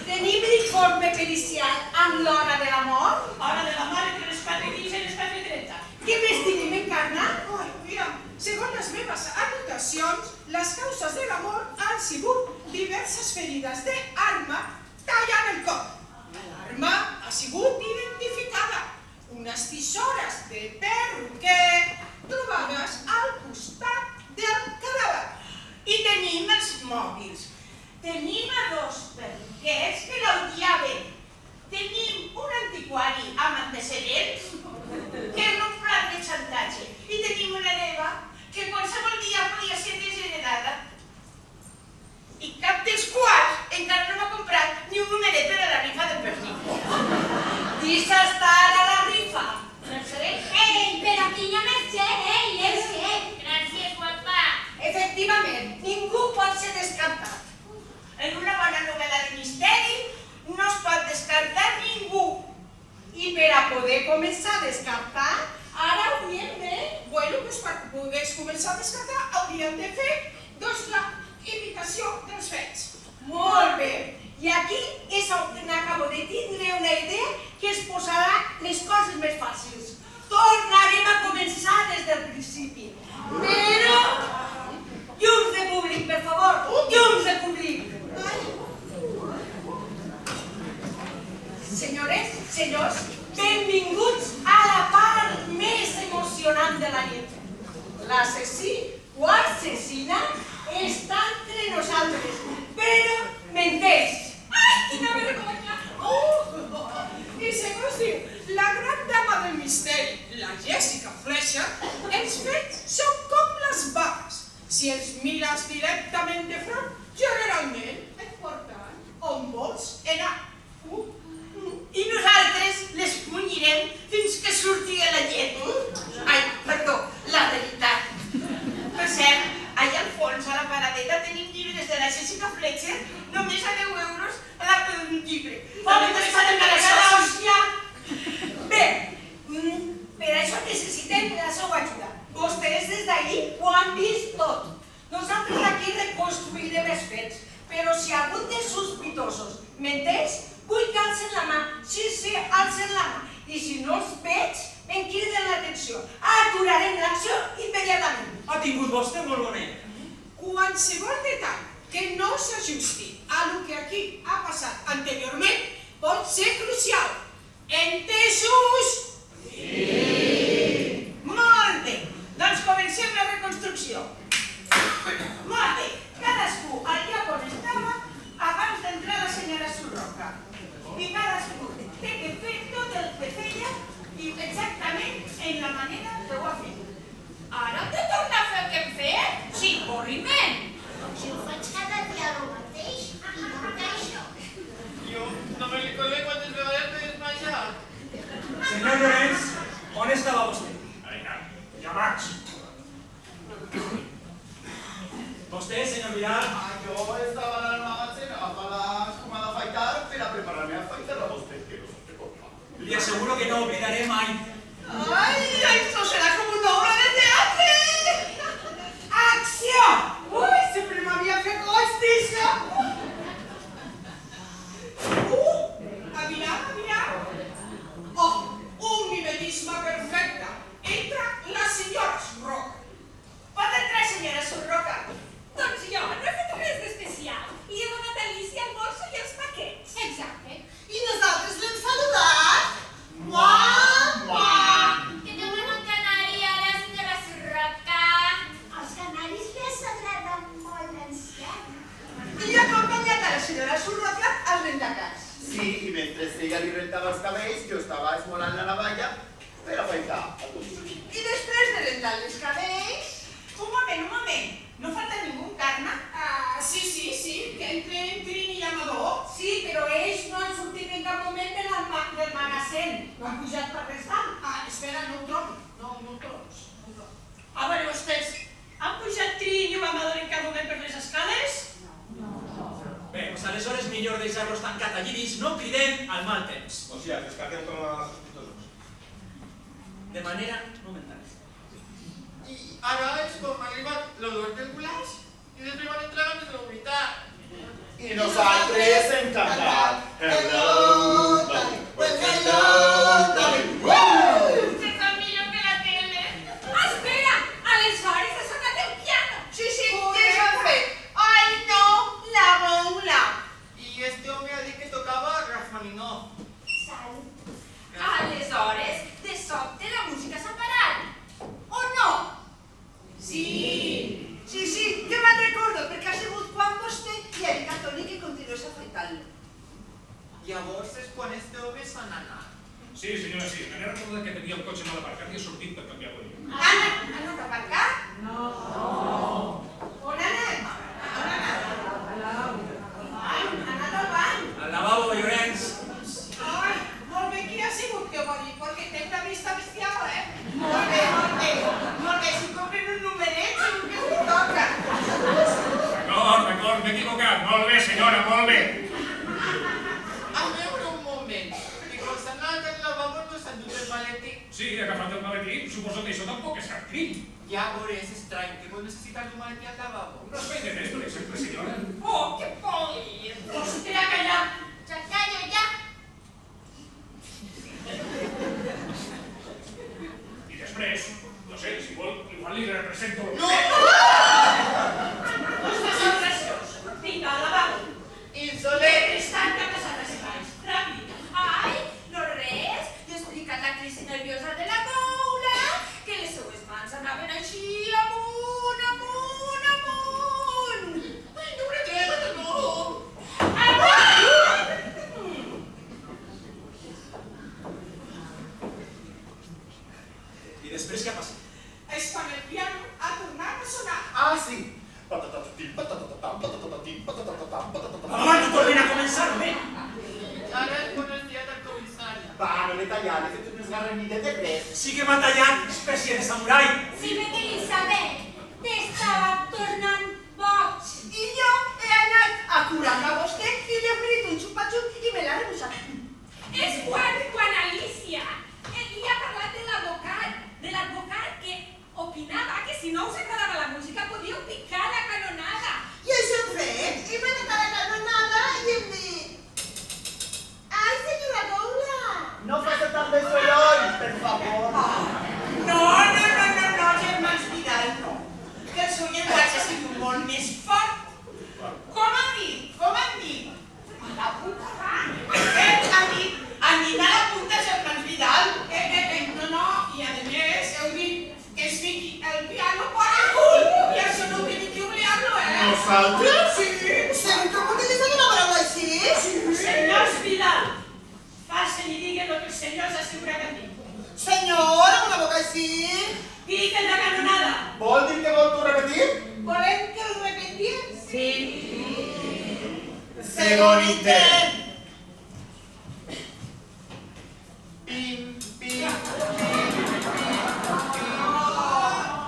Tenim l'informe pericial amb l'hora de la mort.
Hora de la mare entre les 4:15 i les 4:30.
Què més tenim encarnat?
Ai, mira, segons les meves anotacions, les causes de la mort han sigut diverses ferides d'arma tallant el cop. L'arma ha sigut identificada. Unes tisores de perruquer trobades al costat del cadàver.
I tenim els mòbils. Tenim a dos perruquers que l'odiaven. Tenim un antiquari amb antecedents que era un plat de xantatge. I tenim una hereva que qualsevol dia podia ser desheredada. I cap dels quals encara no m'ha comprat ni un numeret per a la rifa del pernil. Deixa estar a la rifa.
Ei, però quina mercè, és que... Gràcies, guapa.
Efectivament, ningú pot ser descartat. En una bona novel·la de misteri no es pot descartar ningú. I per a poder començar a descartar, ara hauríem de...
Bueno, doncs per poder començar a descartar hauríem de fer la imitació dels fets.
Molt bé. I aquí és on acabo de tindre una idea que es posarà les coses més fàcils. Tornarem a començar des del principi. Però... llums de públic, per favor. Llums de públic. Senyores, senyors, benvinguts a la part més emocionant de la nit. L'assassí o assassina està entre nosaltres, però menteix.
Ai, quina vergonya!
I segons diu la gran dama del misteri, la Jessica Fletcher, els fets són com les vaques. Si els mires directament de front, generalment et porten on vols anar.
I nosaltres les munyirem fins que surti la llet. Ai, perdó, la veritat. Per cert, allà al fons, a la paradeta, tenim llibres de la Jessica Jessica Fletcher, només a 10 euros un llibre.
Pobre, t'estan embarassada,
hòstia! Bé, per això necessitem la seva ajuda. Vostès des d'ahir ho han vist tot. Nosaltres aquí reconstruirem els fets, però si algun dels sospitosos menteix, vull que alcen la mà. Sí, alcen la mà. I si no els veig, em criden l'atenció. Aturarem l'acció immediatament.
Ha tingut vostè molt bonet.
Qualsevol detall que no s'ajusti a lo que aquí ha passat anteriorment pot ser crucial. Entesos? Sí! Molt bé, doncs comencem la reconstrucció. Molt bé, cadascú al lloc on estava abans d'entrar la senyora Surroca. I cadascú té que fer tot el que feia i exactament en la manera que ho ha fet.
Ara hem de tornar a fer el que hem fet? Sin avorriment.
Si ho faig cada dia el mateix i no encaixo.
Jo no me recordé quantes vegades m'he desmayat.
Senyor Llorenç, on estava vostè?
Ja vaig.
Vostè, senyor Vidal?
Yo estaba en el magazine agafant la escuma d'afaitar per a preparar-me a afaitar a vostè, que no sé com va.
Li asseguro que no oblidaré mai.
¡Ay, esto será como una obra de teatro!
Acció! Ui, sempre m'havia fet justícia!
A mirar. Oh, un mimetisme perfecte. Entra la senyora Surroca.
Pot entrar, senyora Surroca.
Doncs jo no he fet res d'especial. Li he donat a Alicia el bolso i els paquets. Exacte.
I nosaltres l'hem saludat. Guau!
Que té un canari a la senyora Surroca.
Els canaris les agraden molt l'anciana.
I ha acompanyat a la senyora Surroca als rentacars.
Sí, i mentre ella li rentava els cabells, jo estava esmolant la navalla per afaitar el gust.
I després de rentar els cabells... Un moment. No falta ningú, Carme? Sí, que entren Trini i Amador.
Sí, però ells no han sortit en cap moment del magasin. No han pujat per restar.
Espera, no ho trobo. No ho trobes. A veure, vostès, han pujat Trini i Amador en cap moment per les escales?
Bé, doncs aleshores millor deixar-los tancat allí dins, no cridem al mal temps.
O sigui, descarguem com a sospitosos.
De manera momentània.
I ara és com ha arribat l'olor del gulaix i després van entrar ganes de vomitar.
I nosaltres encantat. Hello, darling. Well, hello, darling.
Usted fa millor que la tele. Espera! Aleshores ha sonat el piano.
Sí, què s'han fet? Ai, no, la goula.
I este home ha dit que tocava Rachmaninoff.
Salut.
Aleshores, de sobte la música s'ha parat. O no?
Sí, jo me'n recordo, perquè ha sigut quan vostè i el catòlic que continués afaitant-lo.
Llavors és quan este home se n'ha anat.
Sí, senyora, sí. Me n'he recordat que tenia el cotxe mal aparcat i he sortit per canviar-lo jo.
Han anat a aparcar? No. On ha anat? Han anat al bany.
Al lavabo, Llorenç.
Ai, molt bé, qui ha sigut que ho va dir? Perquè té una vista bestial,
Molt bé. Si compren un numeret, segur que s'hi toca.
D'acord, m'he equivocat. Molt bé, senyora, molt bé.
A veure un moment, perquè quan s'han anat al lavabo no s'han dut el maletí.
Sí, he agafat el maletí. Suposo que això tampoc és cap crim.
Llavors és estrany que vol necessitar un maletí al lavabo.
No es feia més, per exemple, senyora.
Oh, que poli!
Vostè ha callat.
Ja callo, ja.
I després, no sé, si vol, igual li represento...
No!
Vostès són graciós. Vinga, al lavabo.
Insolent!
Estan que ha passat les mans. Ràpid.
Ai, no res. Li he explicat la crisi nerviosa de la goula, que les seues mans anaven així amunt.
Ai, no me creus, no!
I després què ha passat?
És quan el piano ha tornat a sonar.
Ah, sí.
Home, no tornin a començar, bé.
Ara és quan has tirat al comissari.
Va, no l'he tallat, he fet unes garranides de res.
Sí que m'ha tallat, espècie de samurai.
Sí, bé que Elisabet t'estava tornant boig.
I jo he anat jo us asseguro que tinc.
Senyora, amb una boca així?
Digue'l de canonada.
Vol dir que vol tu repetir?
Volem que el repeties? Sí.
Segon intent.
Pim, pim,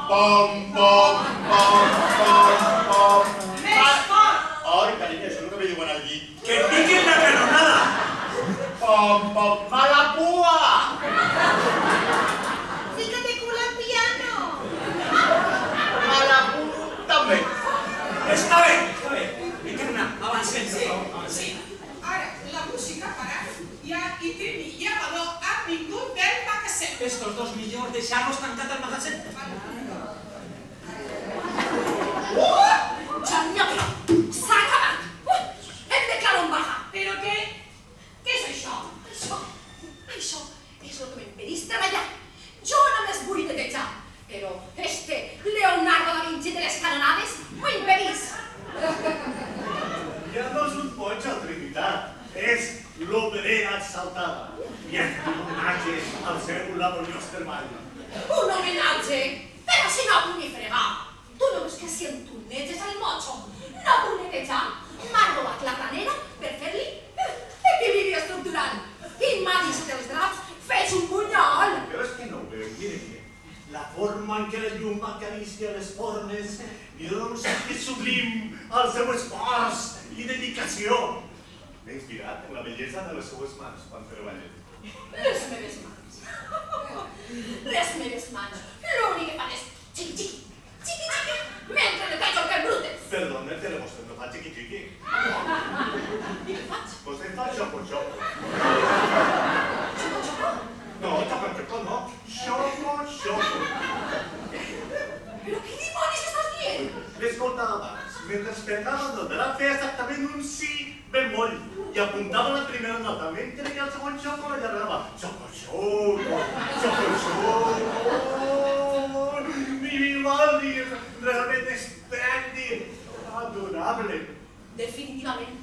pom, pom, pom, pom, pom.
Més fort.
Ai, carinyo, això és el que me diuen al llit.
Que piquen la canonada.
Pom, pom, mala pua.
Fíjate cul al piano.
Mala pua també.
Està bé. Piquen-ne, avancem, sí.
Ara, la música ha parat. Ja i Trini i Amador han vingut del magatzem.
Estos dos millors deixar-los tancat al magatzem.
Xavier, s'ha acabat! Hem declarat baja!
Però què és això?
Això és el que m'impedís treballar. Jo només vull netejar, però este Leonardo da Vinci de les canonades m'ho impedís.
Ja no és un poig a Trinitat, és l'obrera exaltada. I és un homenatge al seu laboriós treball.
Un homenatge? Però si no vull fregar. Tu no veus que si entorneges el motxo no vull netejar? M'ha robat la granera per fer-li equilibri estructural. I m'ha deixat els draps fets un bunyol.
Però és que no ho veu, mire que la forma en què la llum acaricia les formes li dona un sentit sublim al seu esforç i dedicació. M'he inspirat en la bellesa de les seues mans quan treballen.
Les meves mans. Les meves mans. L'únic que fan és xiqui-xiqui, xiqui-xiqui, mentre netejo el que brutes.
Perdone, però vostè no fa xiqui-xiqui.
I què faig?
Vostè fa xoco-xoco. No, xoco-xoco no. Xoco-xoco.
Però què dimonis estàs dient?
L'he escoltat abans, mentre esperava el de la fer exactament un sí bemoll i apuntava la primera nota, mentre que el segon xoco la llargava. Xoco-xoco, xoco-xoco. Mi Vivaldi és realment esplèndid, adorable.
Definitivament,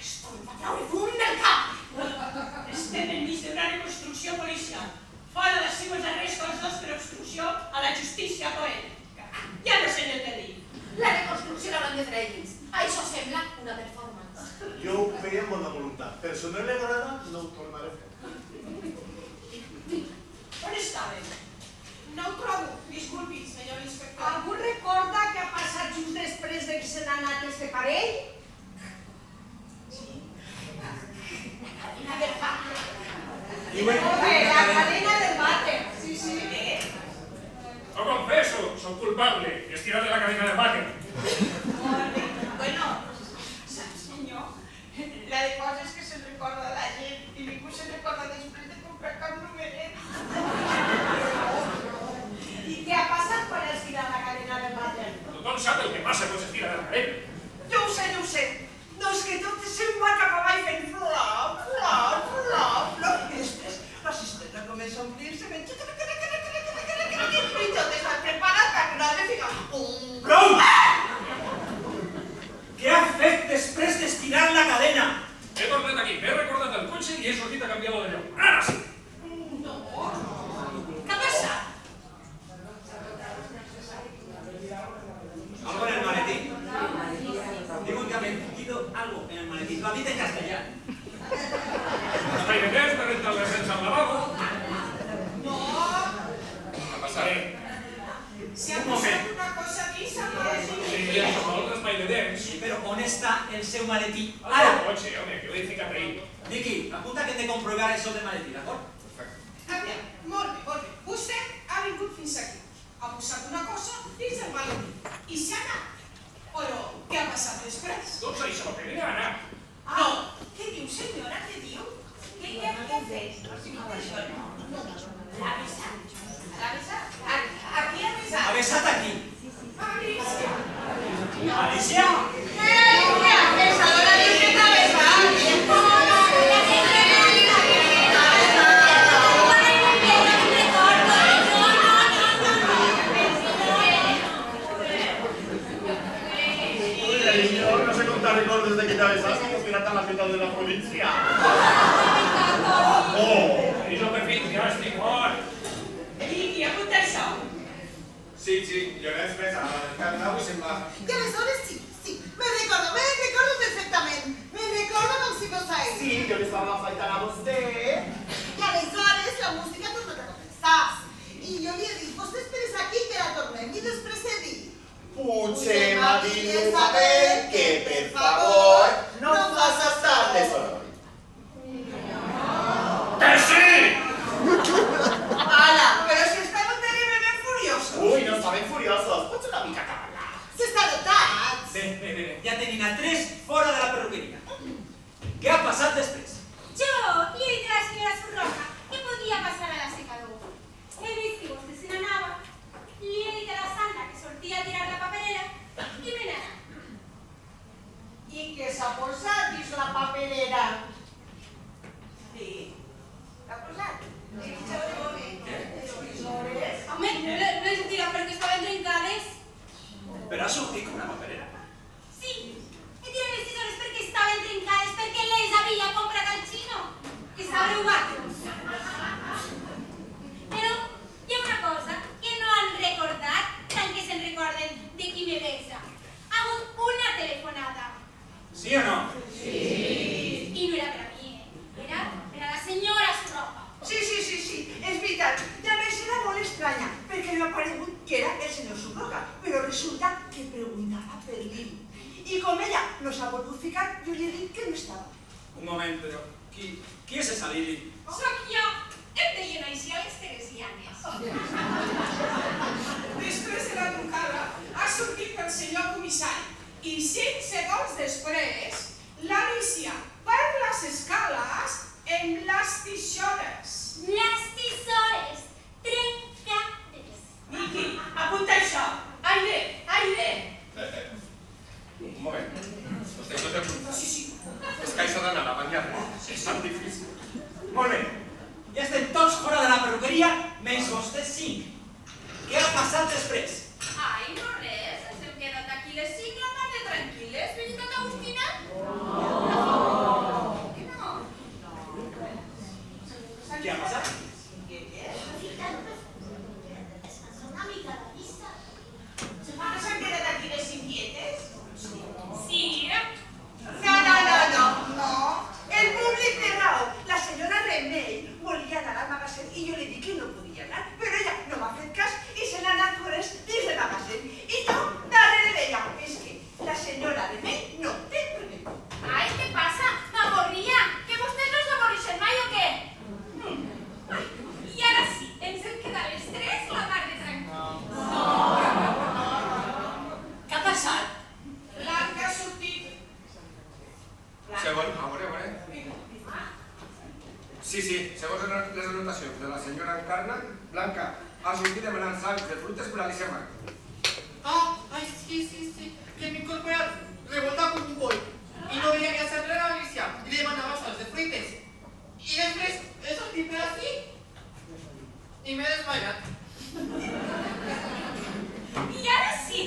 esto em fa traure fum del cap.
Estem enmig d'una reconstrucció policial. Fora les seues arrestos dos per obstrucció a la justícia poètica. Ja no sé ni el que dir.
La reconstrucció l'hauran de fer ells. Això sembla una performance.
Jo ho feia amb bona voluntat, però si no li agrada, no ho tornaré a fer.
On estaven? No ho trobo. Disculpi, senyor inspector.
Algú recorda què ha passat just després de que se n'ha anat este parell?
La verdad.
La cadena del vàter. Sí, sí.
Lo confeso, soy culpable. Estirar de la cadena de váter.
Bueno, saps, senyor? La de coses que se'n recorda la gent i ningú se'n recorda després de comprar cap numeret.
I què ha passat quan has tirat la cadena del vàter?
Tothom sap el que passa quan s'estira de la cadena.
Jo ho sé, jo ho sé. Doncs que tot se'n va cap avall fent flop, flop, flop, flop. I després la cisterna comença a omplir-se fent... I tot està preparat perquè no ha de ficar...
Prou! Què ha fet després d'estirar la cadena?
He tornat aquí, m'he recordat el cotxe i he sortit a canviar-lo de lloc. Ara sí!
Què ha passat?
Algo en el maletín. Digo que ha metido algo en el maletín. Lo ha dicho en castellano.
Els paireders per rentar l'ascens al lavabo.
No,
Què ha passat?
si ha passat una cosa aquí, s'ha passat.
Sí, això vol els paireders.
Sí, pero on està el seu maletí?
Al
Ara!
cotxe, home, que l'he ficat ahí.
Niqui, apunta que hem de comprovar això del maletí, d'acord?
Aviam, molt bé, molt bé. Vostè ha vingut fins aquí. Ha posat una cosa dins el maletí. I s'ha anat. Però, què ha passat després?
Doncs això, que m'he d'anar.
No. Què diu, senyora? Què diu? Què ha fet? No. L'ha avisat. L'ha avisat? A qui ha avisat?
Ha besat aquí.
Alicia.
Alicia!
Pensadora de que t'ha besat.
No sé contar recordes de que te besas, hemos pirata en la ciudad de la provincia.
Oh, i jo per fi ja estic fort.
Qui apunta això?
Sí, Llorenç Pesa, avui se'n va.
I aleshores sí, me recordo perfectament. Me recordo com si fos ahir.
Sí, jo les vam afaitar a vostè.
I aleshores la música ha tornat a començar. I jo li he dit, vostè esperes aquí que la tornem. I després he dit,
Potser m'ha dit Isabel que, per favor, no facis tant de soroll.
Que sí!
Ala, però si estaven terriblement furiosos.
Ui, no estaven furiosos. Pots una mica callar.
s'està dotats.
Bé, ja tenim a 3 fora de la perruqueria. Què ha passat després?
Jo li he dit a la senyora Surroca que podia passar a l'assecador. He vist que vostè se n'anava. Li he dit a la Sandra que sortia a tirar la paperera i me n'he anat.
I què s'ha posat dins la paperera? Sí, l'ha posat.
Home, les he tirat perquè estaven trencades.
Però ha sortit com una paperera.
Sí, he tirat les tisores perquè estaven trencades, perquè les havia comprat al xino, que sabreu vosaltres. Però hi ha una cosa que no han recordat, tant que se'n recorden de qui me besa. Ha hagut una telefonada.
Sí o no?
I no era per a mi, era per a la senyora Surroca.
Sí, és veritat. I a més era molt estranya, perquè m'ha paregut que era el senyor Surroca, però resulta que preguntava per Lili. I com ella no s'ha volgut ficar, jo li he dit que no estava.
Un moment, però qui és esa Lili?
Soc jo. Em deien així a les teresianes.
Després de la trucada, ha sortit el senyor comissari i 5 segons després, l'Alicia per les escales amb les tisores.
Les tisores trencades.
Miqui, apunta això. Aire.
Un moment. Vostè no té...
Sí.
És que això d'anar a banyar és tan difícil.
Molt bé. Ja estem tots fora de la perruqueria, menys vostès 5. Què ha passat després?
Ai, no res, ens hem quedat aquí les 5 la tarda tranquil·les. Veritat, Agustina? Que no?
Què ha passat?
Una mica de vista.
No s'han quedat aquí les inquietes?
Sí.
No. El públic té raó. La senyora Remei volia anar al magasin i jo li dic que no podia anar, però ella no m'ha fet cas i se n'ha anat corrents dins del magasin. I jo, darrere d'ella, és que la senyora Remei no té problema.
Ai, què passa? M'avorria. Que vostès no s'avorreixen mai o què? I ara sí, ens hem quedat les 3 la tarda tranquil·les.
Què ha passat?
Blanca ha sortit.
Segons, a veure. Sí, segons les anotacions de la senyora Encarna, Blanca ha sortit demanant sacs de frutes per a Alicia Marc.
Ay, sí, que me incorporé revolta con un bol y no veía que hacerle a Alicia y le mandaba sals de fruites. Y después, eso tipo así y me he desmayat.
I ara sí,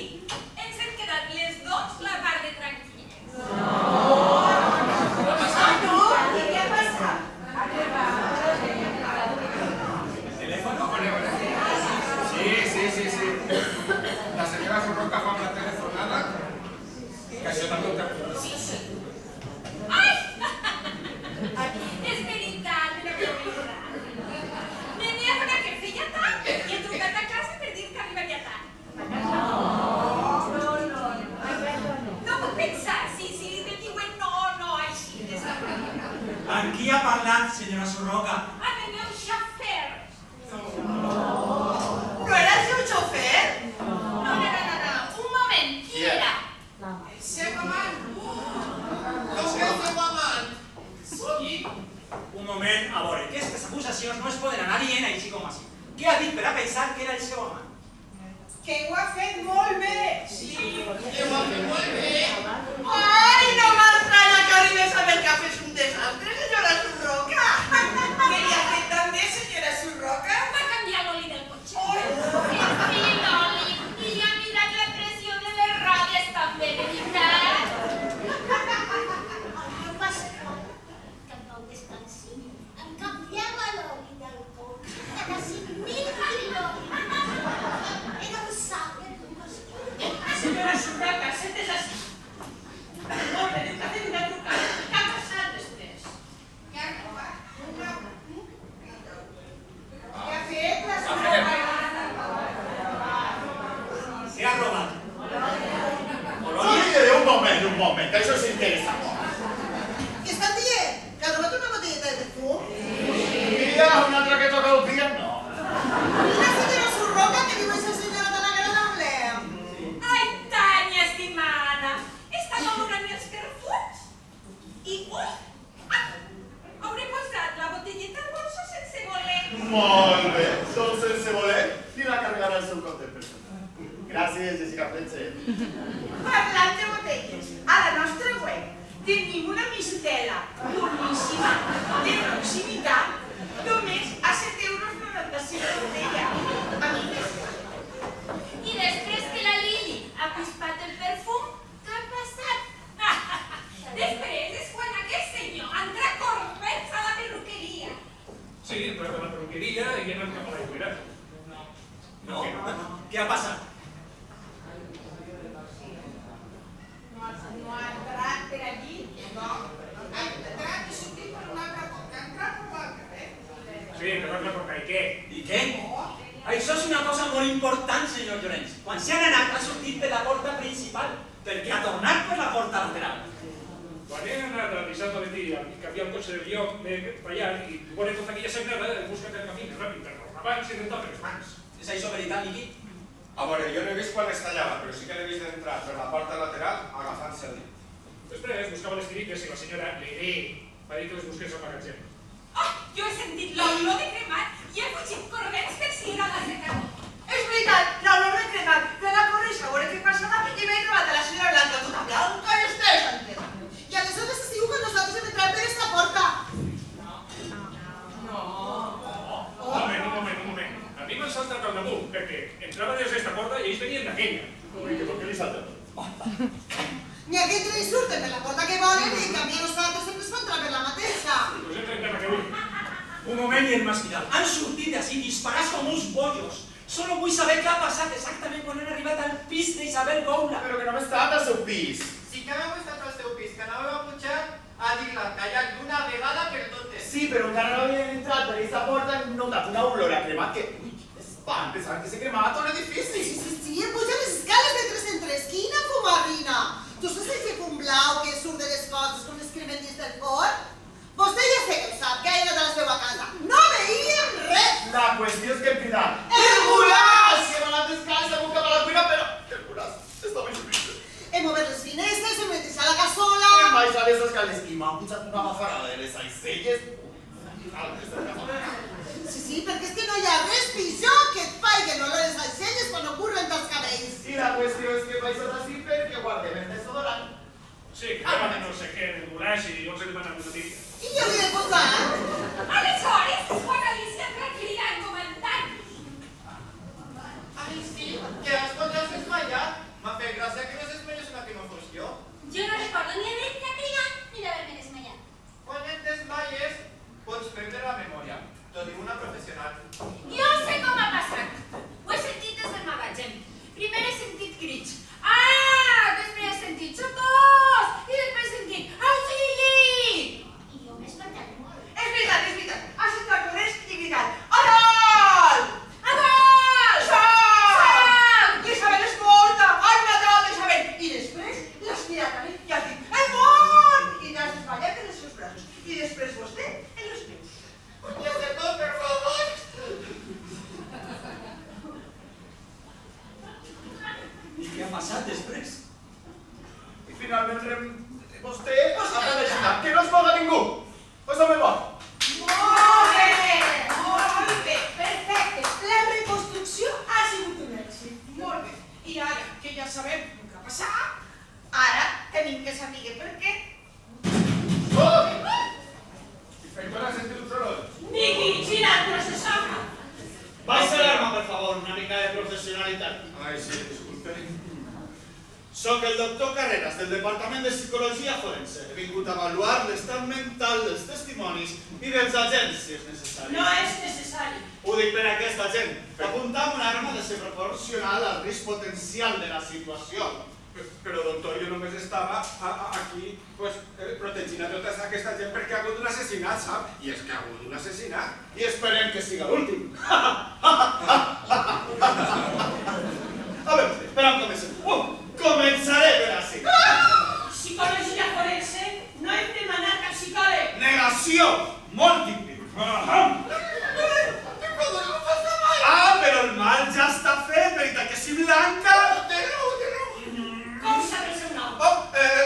ens hem quedat les 2 la tarda tranquil·les.
Què ha passat?
El teléfono?
A veure. Sí. La senyora Surroca fa una telefonada que això també ho té.
Ai! És veritat, me n'he oblidat. Me n'he adonat que feia tant i he trucat a casa per dir que arribaria tard. No puc pensar, si me diuen no, així, desaparegut.
Amb qui ha parlat, senyora Surroca?
Amb el meu xofer.
No era el seu xofer?
No, un moment, qui era?
El seu amant.
No sé si ho amant.
Sí. Un moment, a veure, aquestes acusacions no es poden anar dient així com així. Què ha dit per a pensar que era el seu amant?
Que ho ha fet molt bé.
Sí, que ho ha fet molt bé.
Ai, no m'estranya que arribés a veure que ha fet un desastre, senyora Surroca. Què li ha fet tan bé, senyora Surroca?
Va canviar l'oli del cotxe.
Sí, l'oli. I li ha mirat la pressió de les rodes també, de veritat.
No passa res, que no descansi.
Molt bé, doncs sense voler, li la carregarà el seu compte personal. Gràcies, Jessica Fletcher.
Parlant de botelles, a la nostra web tenim una mistela boníssima de proximitat, només a 7,95 € botella. A mi
I després que la Lili ha crispat el perfum, què ha passat? Després és quan aquest senyor entra corrents a la perruqueria.
Sí, entra a la perruqueria i anem cap a l'aigüera.
No, què ha passat?
No ha entrat per allí? No. Ha entrat i sortit per una altra porta. Ha entrat per l'altra,
Sí, per l'altra porta. I què?
I què? Això és una cosa molt important, senyor Llorenç. Quan s'han anat, ha sortit per la porta principal, perquè ha tornat per la porta lateral.
Quan he anat a avisar a Valentí a canviar el cotxe de lloc, m'he fallat i veure tota aquella sagnada he buscat el camí més ràpid, però abans he d'entrar per les mans.
És això veritat, Miqui?
A veure, jo no he vist quan estallava, però sí que l'he vist entrar per la porta lateral agafant-se el dit.
Després buscava les tiriques i la senyora Leré va dir que les busqués al magatzem.
Jo he sentit l'olor de cremat i he fugit corrents per si era l'assecador.
És veritat, l'olor de cremat, que la correix a veure què passava i m'he trobat a la senyora Blanca tota blanca i estès entera.
I aleshores estiu que nosaltres hem entrat per esta porta.
Un moment. A mi m'han saltat al damunt, perquè entrava des d'esta porta i ells venien d'aquella.
Ui, que per què li salta?
Ni aquest ni surten per la porta que volen i que a mi nosaltres sempre es fa entrar per la mateixa.
Pues entra per la que vull.
Un moment i el más final. Han sortit d'ací disparats com uns bollos. Solo vull saber què ha passat exactament quan han arribat al pis d'Isabel Goula.
Però que no hem estat al seu pis.
Sí que hem estat al seu pis, que anàvem a pujar a dir-la callat d'una vegada per totes.
Sí, però encara no havien entrat per aquesta porta, hem notat una olor a cremat que... Espant, pensaven que se cremava tot l'edifici.
Sí, em pugen les escales de 3 en 3. Quina fumarina! Tu saps el fum blau que surt de les coses com les cremen dins del forn? Vostè ja sé que ho sap, que ha anat a la seva casa. No veiem res!
La qüestió és que hem cridat el gulaç! Que hem anat descalç amunt cap a la cuina, però el gulaç estava insuficient.
Hem obert les finestres, hem metges a la cassola...
Hem baixat les escales i m'ha pujat una agafarada de les aicelles.
Sí, perquè és que no hi ha res pitjor que et faiguen olor les aicelles quan ocorren dels cabells.
I la qüestió és que baixat així perquè guardem el desodorant.
Sí, que demanen no sé què, el gulaix i jo els he demanat una tira.
I jo li he posat.
Aleshores, quan Alicia entra cridant comentant.
Ai, sí, que has pot desmayat. M'ha fet gràcia que no s'esmeies una que no fos jo.
Jo no recordo ni haver-te cridat ni d'haver-me desmaiat.
Quan et desmaies, pots perdre la memòria. T'ho diu una professional.
Jo sé com ha passat. Ho he sentit des del magatzem. Primer he sentit crits. Ah! Després he sentit socors! I després he sentit auxili!
I jo m'he espantat molt.
És veritat. Ha sentat corrents i gritat. Adol!
Adol!
Sam! L'Isabel és morta! Han matat Isabel! I després l'has mirat a mi i has dit el mort! I t'has desmallat en els seus braços. I després vostè en els meus.
Ja sé tot, per favor!
I què ha passat després?
I finalment vostè ha relacionat que no es moga ningú. Pues home va.
Molt bé, perfecte. La reconstrucció ha sigut un èxit.
Molt bé. I ara que ja sabem el que ha passat,
Ara tenim que saber per què.
Inspectora, sentit un soroll.
Miqui, gira't, no se sobra.
Baixa l'arma, per favor, una mica de professionalitat.
Ai, sí, disculpe.
Soc el doctor Carreras, del Departament de Psicologia Forense. He vingut a avaluar l'estat mental dels testimonis i dels agents, si és necessari.
No és necessari.
Ho dic per aquesta gent. Apuntar amb una arma de ser proporcional al risc potencial de la situació.
Però, doctor, jo només estava aquí pues, protegint a tota aquesta gent perquè ha hagut un assassinat, sap? I és que ha hagut un assassinat.
I esperem que siga l'últim. A veure, espera on comencem. Començaré per ací.
Psicologia forense, no hem demanat cap psicòleg.
Negació múltiple. Però el mal ja està fet, veritat que sí, Blanca?
Com sap el seu nom?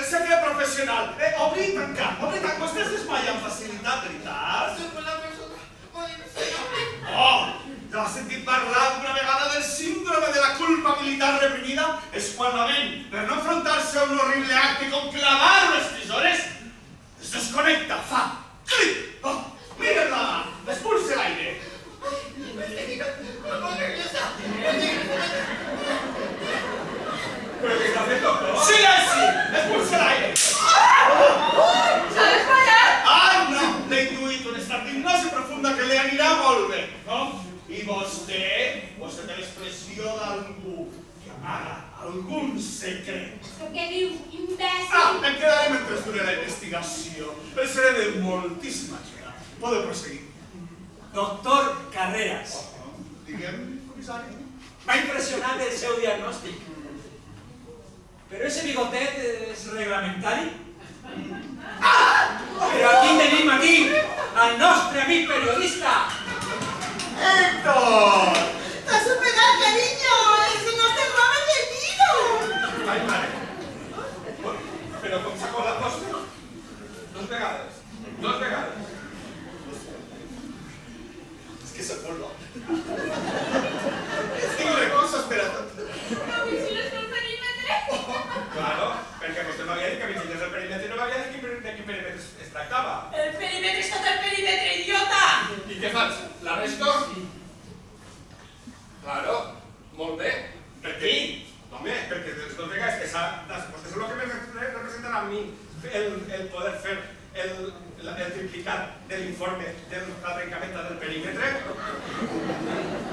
Sé que és professional. Obri i tancar. Vostè es desmaia amb facilitat, veritat?
Soc una persona molt innocent.
Ara, algun secret.
Què dius, imbècil?
Em quedaré mentre dure la investigació. Seré de moltíssima ajuda. Podeu proseguir.
Doctor Carreras,
Diguem, comissari.
m'ha impressionat el seu diagnòstic. Però ese bigotet és reglamentari? Però aquí tenim al nostre amic periodista.
Héctor!
T'ha superat, cariño! És el nostre Robert De Niro!
Ai, mare. Però com s'ha colat vostre? Dos vegades.
És que soc molt bo. Tinc recursos per a tot.
No vigiles pel perímetre?
Claro, perquè vostè m'havia dit que vigilés el perímetre i no m'havia dit de quin perímetre es tractava.
El perímetre és tot el perímetre, idiota!
I què faig? L'arresto? Claro, molt bé.
Per què? Home, perquè les dues vegades que s'ha... Vostè és el que me representarà a mi el poder fer el triplicat de l'informe de la trencamenta del perímetre.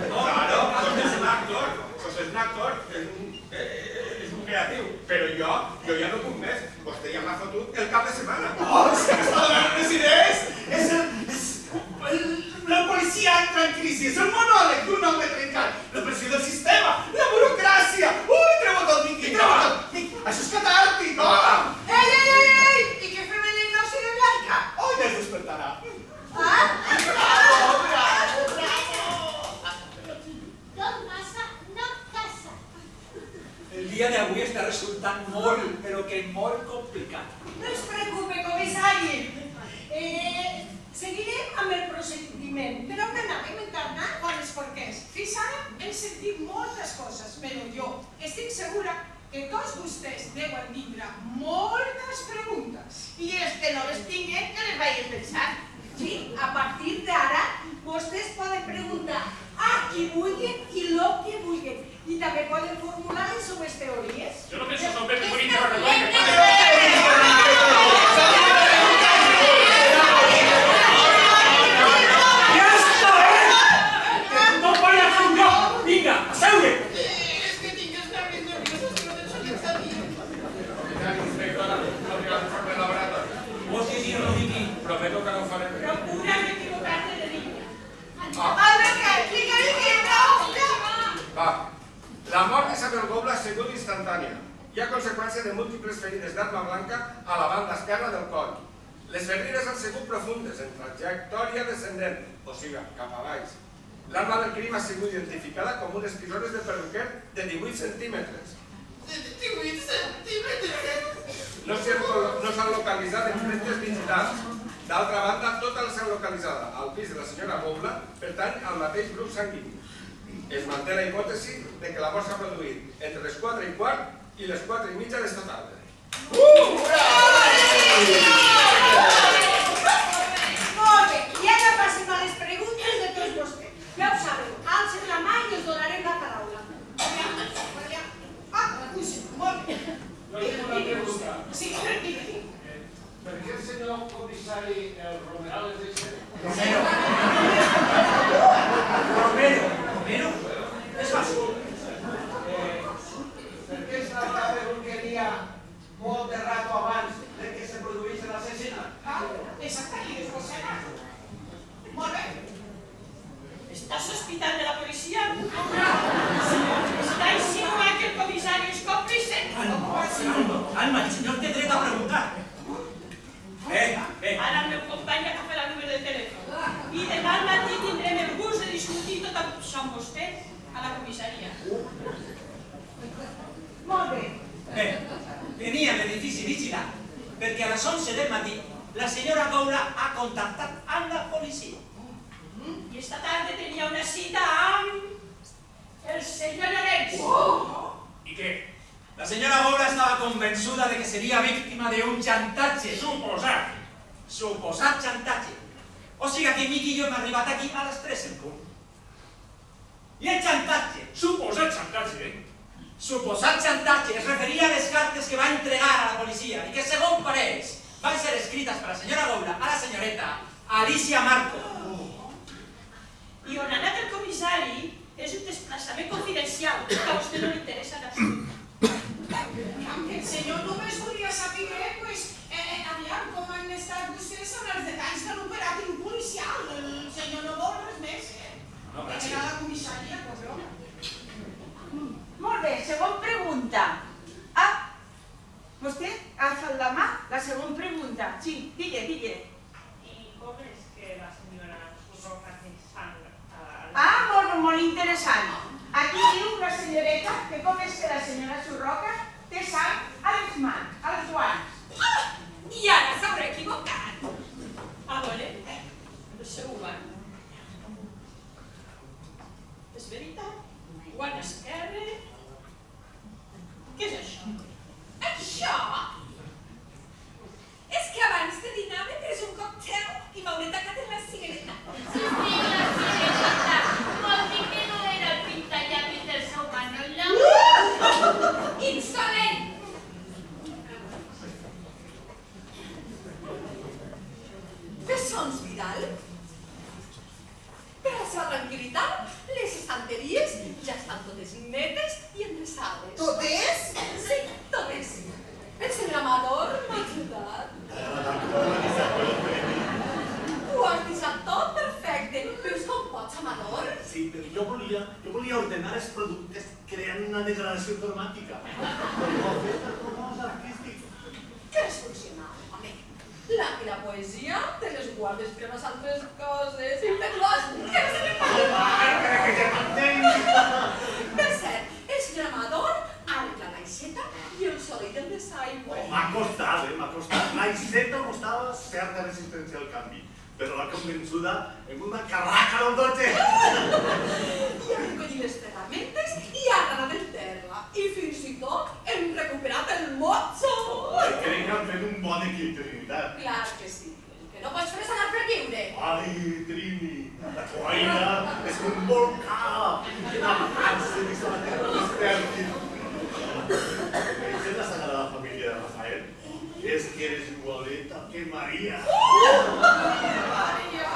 Claro, vostè és un actor, és un creatiu, però jo ja no puc més. Vostè ja m'ha fotut el cap de setmana.
Oh, és que està donant més idees! La policia entra en crisi, és el monòleg d'un home trencat, la pressió del sistema, la burocràcia! Ui, treu tot, Miqui, treu tot! Això és catàrtic!
Ei! I què fem en el noci de Blanca?
Oi, ja es despertarà.
Don Massa no casa.
El dia d'avui està resultant molt, però que molt complicat.
No es preocupe, comissari. Seguirem amb el procediment, però no anàvem encarnant.
Con els porquès. Fins ara hem sentit moltes coses, però jo estic segura que tots vostès deuen tindre moltes preguntes.
I els que no les tinguen, que les vagin pensant. Sí, a partir d'ara, vostès poden preguntar a qui vulguin i lo que vulguin. I també poden formular les seues teories.
Jo no penso saber que bonica la
Vinga, a seure!
És que tinc els nervis nerviosos que no te'n sóc instal·lir.
Vols dir-ho, Miqui?
Prometo que no ho faré bé.
Procura no equivocar-te de línia. Albert, explica-li que no!
Va. La mort d'Isabel Gobla ha sigut instantània. Hi ha conseqüència de múltiples ferides d'arma blanca a la banda esquerra del coll. Les ferides han sigut profundes, en trajectòria descendent, o sigui, cap a baix. L'arma del crim ha sigut identificada com unes tisores de perruquer de 18 centímetres.
18 centímetres!
No s'han localitzat empremtes digitals. D'altra banda, tota la s'han localitzada al pis de la senyora Gobla, pertany al mateix grup sanguini. Es manté la hipòtesi de que la mort s'ha produït entre les 4:15 i les 4:30 d'esta tarda.
Molt bé, i ara passem a les preguntes de tots vostès. Ja ho sabeu, alcen la mà i us donarem la paraula.
Molt bé.
Jo tinc una pregunta.
Sí, digue.
Per què el senyor comissari Romerales deixa...
Romero? És fàcil.
Per què es tracta de burqueria molt de rato abans de que se produís l'assassinat?
Exacte, i després serà. Molt bé.
Estàs sospitant de la policia? Està insinuant que el comissari és còmplice?
Calma, el senyor té dret a preguntar. Bé.
Ara el meu company agafa el número de telèfon. I demà al matí tindrem el gust de discutir tot això amb vostè a la comissaria. Molt bé.
Bé, tenia l'edifici vigilat perquè a les 11 del matí la senyora Gobla ha contactat amb la policia.
I esta tarda tenia una cita amb el senyor Llorenç.
I què?
La senyora Gobla estava convençuda de que seria víctima d'un xantatge.
Suposat.
Suposat xantatge. O sigui que Miqui i jo hem arribat aquí a les 3 en punt. I el xantatge?
Suposat xantatge,
Suposat xantatge es referia a les cartes que va entregar a la policia i que, segons pareix, van ser escrites per la senyora Gobla a la senyoreta Alicia Marco.
I on ha anat el comissari és un desplaçament confidencial, que a vostè no li interessa en absolut.
El senyor només volia saber, aviam, com han estat vostès amb els detalls de l'operatiu policial. El senyor no vol res més,
No, gràcies.
Era a la comissaria, cabrón.
Molt bé, següent pregunta. Ah, vostè ha alçat la mà? La següent pregunta. Sí, digue.
I com és que la senyora Surroca té sang?
Ah, molt interessant. Aquí diu la senyoreta que com és que la senyora Surroca té sang a les mans, als guants.
I ara s'haurà equivocat.
A veure, el seu guant. És veritat? Guant esquerre? Què és això?
Això? És que abans de dinar m'he pres un còctel i m'hauré tacat en la cigareta.
Sí, la cigareta. Vol dir que no era el pintallavis del seu Manolo?
Insolent! Bessons, Vidal? Per a la seva tranquil·litat, les estanteries ja estan totes netes i endreçades.
Totes?
Sí, totes. El senyor Amador m'ha ajudat. Ho has deixat tot perfecte. Veus com pots, Amador?
Sí, però jo volia ordenar els productes creant una degradació dramàtica. No fer per promos artístics.
Que és funcional, home. La poesia te les guardes per les altres coses i per les que no se me Per cert, el senyor Amador ha arreglat l'aixeta i el soroll del desaigüe.
M'ha costat. L'aixeta costava certa resistència al canvi, però la convençuda en una carraca del dotze.
I ha recollit les ferramentes i ha granat el terra. I fins i tot hem recuperat el mozzo.
Crec que han fet un bon equip de trinitat.
Clar que sí. El que no pots fer és anar per lliure.
Ai, Trini, la toalla és un volcà. Amagant-se dins de la terra desperti. Coneixes la Sagrada Família de Rafael? És que eres igualeta que Maria.
Maria,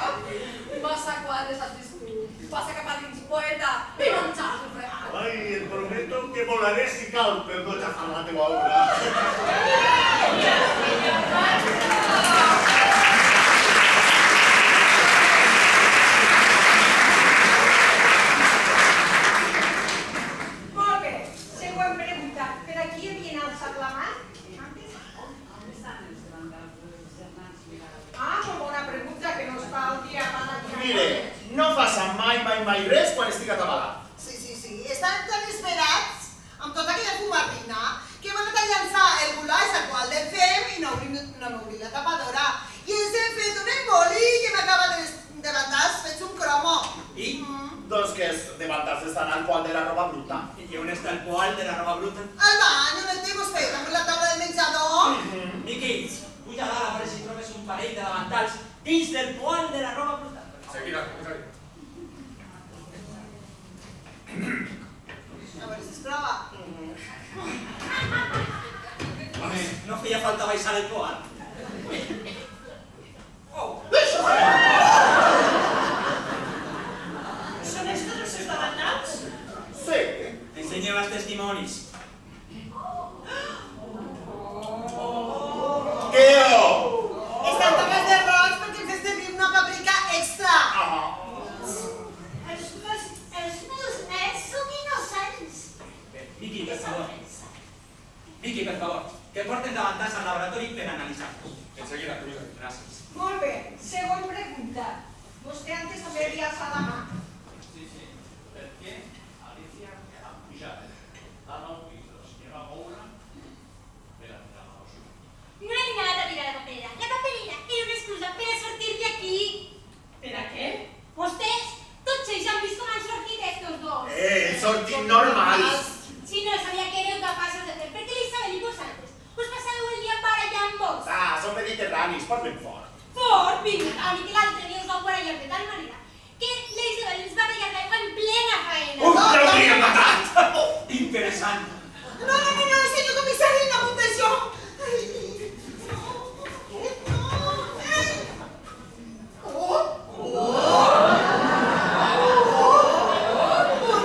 massa quadres has vist tu. Passa cap a dins, poeta, i no em xarres el regal.
Ai, et prometo que volaré si cal per no xafar la teva obra.
Molt bé, següent pregunta. Per aquí havien alçat la mà? Ah, molt bona pregunta, que no es fa el dia para
Mire, no faça mai res quan estic atabalat.
Sí. Estan tan esperats amb tota aquella fumatina que van a llançar el gulaix al qual del fem i no m'obrim la tapadora. I ens hem fet un emboli que m'acaba de levantar, fets un cromo.
I?
Doncs que és levantar-se estan al qual de la roba bruta.
I on està el poal de la roba bruta?
Al bany, on el té vostè, damunt la taula del menjador.
Miquis, puja dalt a veure si trobes un parell de davantals dins del poal de la roba bruta.
Seguida, comissari.
A veure si es troba.
Home, no feia falta baixar el poal.
Són estos els seus davantals?
Sí.
Ensenyeu els testimonis.
Què ho?
Estan tocats de roig perquè hem fet servir una paprika extra.
Els meus nets són innocents.
Miqui, per favor. Miqui, per favor. Que porten davantals al laboratori per analitzar-los.
Enseguida, comissari.
Gràcies.
Molt bé, següent pregunta. Vostè antes també havia alçat la mà.
Sí, perquè Alicia ha pujat a nou pisos i va moure per entrar a la suya.
No hay nada, mira la papelera. La papelera era una excusa per a sortir de aquí.
Per a què?
Vostès, tots ells han vist com han sortit estos dos.
Sortim normals.
Si no sabia que éreu capaços de fer, perquè l'Isabel i vosaltres us passàveu el dia barallant-vos.
Som mediterranis, parlem fort.
Fort, vinga, a mi que l'altre dia us vau barallar de tal manera que l'Isabel ens va tallar l'aigua en plena faena.
Ja l'hauria matat! Interessant.
No, senyor comissari, no munta això. Un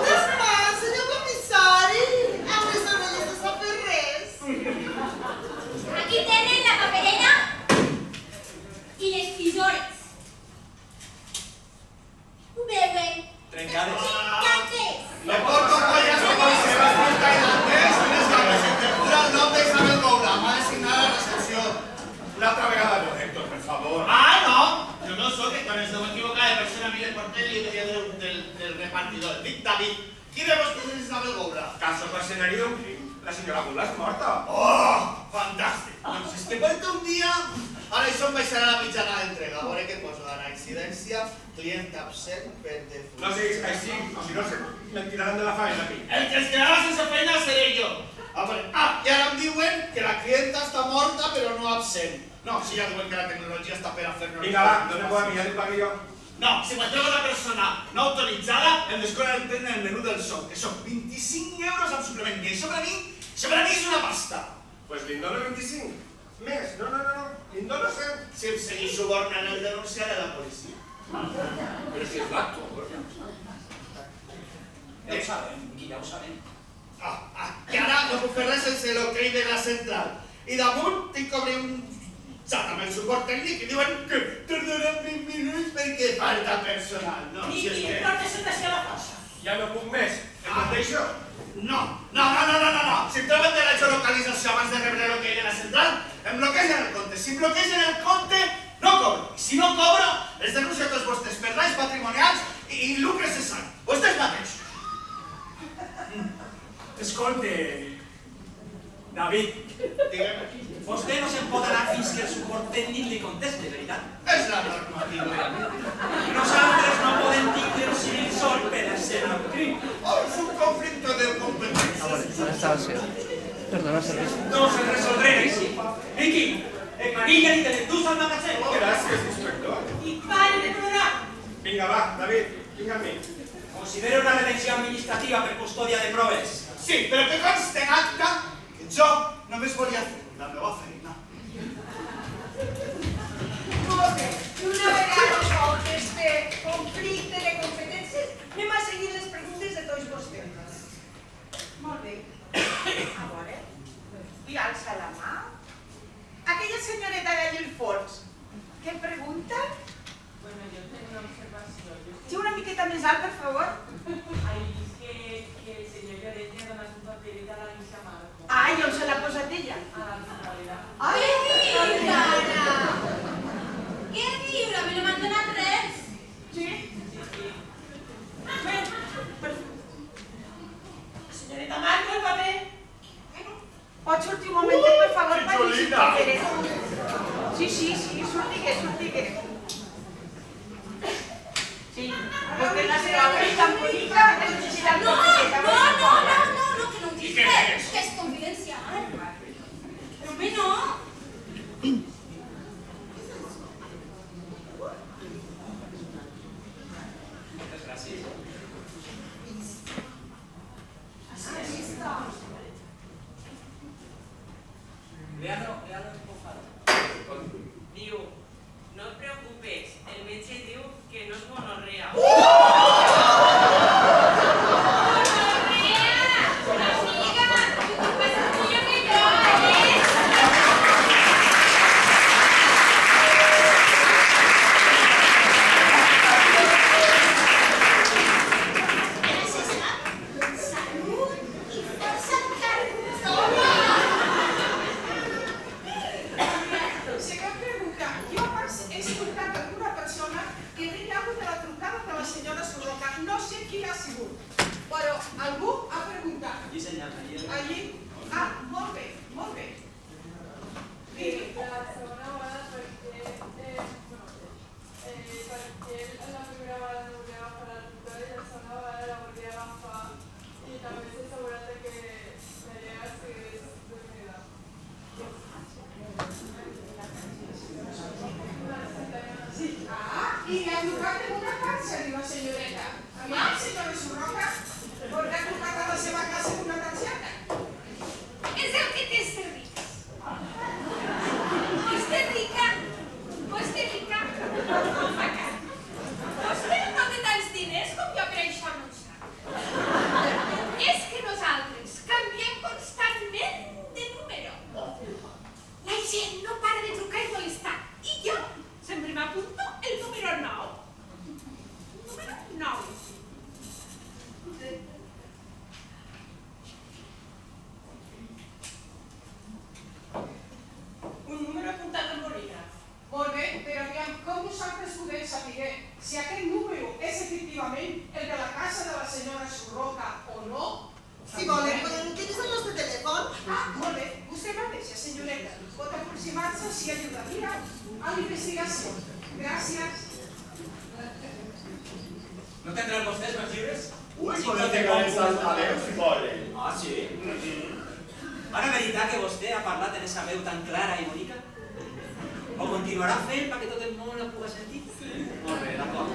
repartidor. Dic David, qui de vostres és Isabel Goula?
Caso per escenario, la senyora Goula és morta.
Oh, fantàstic. Doncs és que porta un dia... Ara això em baixarà la mitjana d'entrega. A veure què poso ara. Incidència, client absent per defunció.
No siguis així, o si no me'n tiraran de la faena aquí.
El que es quedarà sense feina seré jo. I ara em diuen que la clienta està morta però no absent. No, si ja diuen que la tecnologia està per a fer-nos...
Vinga, va, dona por a mi, ja t'ho pagué jo.
No, si m'entreu una persona no autoritzada, em desconnecten el menú del soc, que són 25 euros al suplement, i això per a mi és una pasta.
Pues li'n dono 25. Més, no, li'n dono 100.
Si em seguís subornant el denunciaré a la policia.
Però si és l'actor.
Ja ho sabem, Gui, ja ho sabem.
I ara no puc fer res sense l'ok de la central. I damunt tinc que obrir un xat amb el suport tècnic i diuen que tardaran 20 minuts perquè falta personal. No, si és que...
Portes a la fossa.
Ja no puc més. Em mateixo?
No. Si em troben de la geolocalització abans de rebre l'ok de la central, em bloquegen el compte. Si em bloquegen el compte, no cobro. I si no cobro, els denuncio tots vostres per danys patrimonials i lucre cessant. Vostès mateixos.
Escolte, David, vostè no se'n pot anar fins que el suport tècnic li conteste, veritat?
És la normativa.
Nosaltres no podem tindre un civil sol per escena un crim.
És un conflicte de competències.
Buenas tardes. Perdona, servicio.
No se resoldrem així. Vicky, emmanilla-li que l'endús al magatzem.
Gràcies, inspector.
I pare de plorar.
Vinga, va, David, vinga amb mi.
Considero una detenció administrativa per custòdia de proves.
Sí, però que conste en acta que jo només volia fer la meva feina.
Molt bé, i una vegada resolt este conflicte de competències, anem a seguir les preguntes de tots vostès. Molt bé. A veure, i alça la mà. Aquella senyoreta d'allà al fons, què pregunta?
Bueno, yo tengo una observación.
Sí, una miqueta més alt, per favor.
Ahí dice que el señor Llorente ha donat un papelet a la Lisa Marco.
Ai, on se l'ha posat ella?
A la fiscalidad.
Ai,
Què dius, ara? Què dius? A mi no m'han donat res.
Sí?
Sí.
Bé, senyoreta Marco, el paper. Pot sortir un momentet, per favor, per llegir el paperet? Sí, sortigué. Sí, perquè la seva veu tan bonica, necessita el paperet.
No, que no ho
I
dic
què
res,
és?
que és confidencial. Però home, no.
Moltes gràcies.
Léalo empujado. Diu, no et preocupes, el metge diu que no és gonorrea.
Segona pregunta. Jo abans he escoltat alguna persona que deia alguna de la trucada de la senyora Surroca. No sé qui ha sigut, però algú ha preguntat.
Allí senyora.
Allí? Molt bé. Digui.
La segona vegada perquè la primera vegada no volia agafar la trucada i la segona vegada la volia agafar i també s'ha assegurat que la idea és dormida.
I ha trucat en una càrcel, diu la senyoreta. Aviam, senyora Surroca, pot ha trucat a la seva casa amb una targeta?
És el que té ser rica. Vostè rica. No fa cara. Vostè no té tants diners com jo per això no ho sap. És que nosaltres canviem constantment de número. La gent no para de trucar i molestar. I jo sempre m'apunto el número 9. Número 9.
Un número apuntat en bolígraf.
Molt bé, però aviam, com nosaltres podem saber si aquest número és efectivament el de la casa a la investigació. Gràcies.
No tindran vostès més llibres?
Ui, podem ficar els altaleus si volen.
Ah, sí? Ara, veritat que vostè ha parlat en esa veu tan clara i bonica? O continuarà fent perquè tot el món la puga sentir? Sí. Molt bé, d'acord.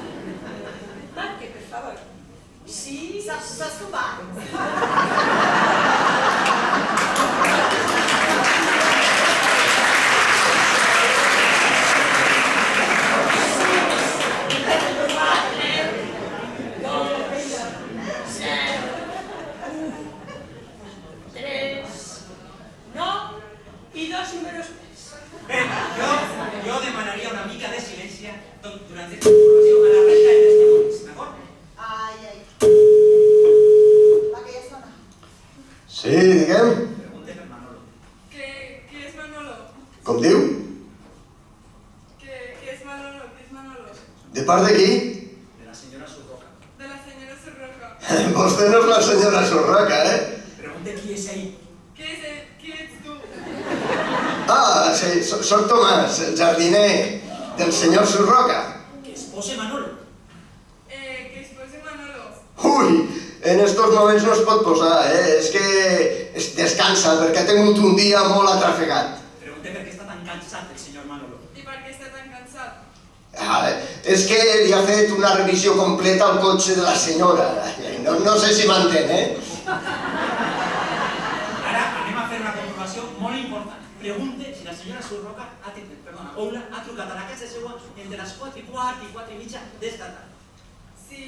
Marque, per favor. Sí.
Saps com va?
Jo demanaria una mica de silenci durant aquesta informació a la resta de testimonis, d'acord?
Ai. Va, que ja sona.
Sí, diguem.
Pregunte per Manolo.
¿Qué es Manolo?
Com diu?
¿Qué es Manolo? ¿Qué es Manolo?
De part de qui?
De la senyora Surroca.
De la señora Surroca.
Vostè no és la senyora Surroca,
Pregunte qui és ell.
¿Qué es tú?
Ah, sí, soc Tomàs, el jardiner del senyor Surroca.
Que es pose Manolo.
Que es pose Manolo.
Ui, en estos moments no es pot posar, és que descansa perquè ha tingut un dia molt atrafegat.
Pregunte per què està tan cansat el senyor Manolo.
¿Y por qué está tan cansado?
És que li ha fet una revisió completa al cotxe de la senyora. No sé si m'entén,
Ara anem a fer una comprovació molt important. Pregunte si la senyora Surroca Oula ha trucat a la casa seva entre les 4:15 i 4:30 d'esta tarda.
Sí,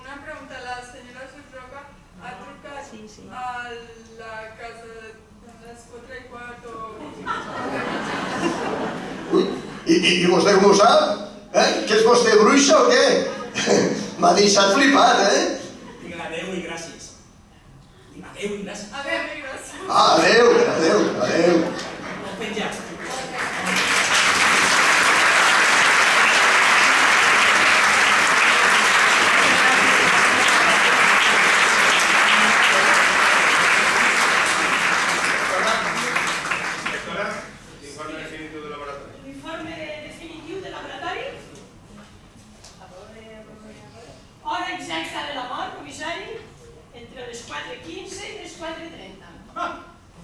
una pregunta. La señora Surroca ha trucat a la casa a las 4:15.
Ui, i vostè com ho sap? Que és vostè bruixa o què? M'ha deixat flipat,
Digue adeu i gràcies. Digue adeu i gràcies.
Adeu i gràcies.
Ah, adeu.
Penjats.
Informe definitiu del laboratori.
Informe definitiu de laboratori. Hora exacta de la mort, comissari, entre les 4:15 i les 4:30.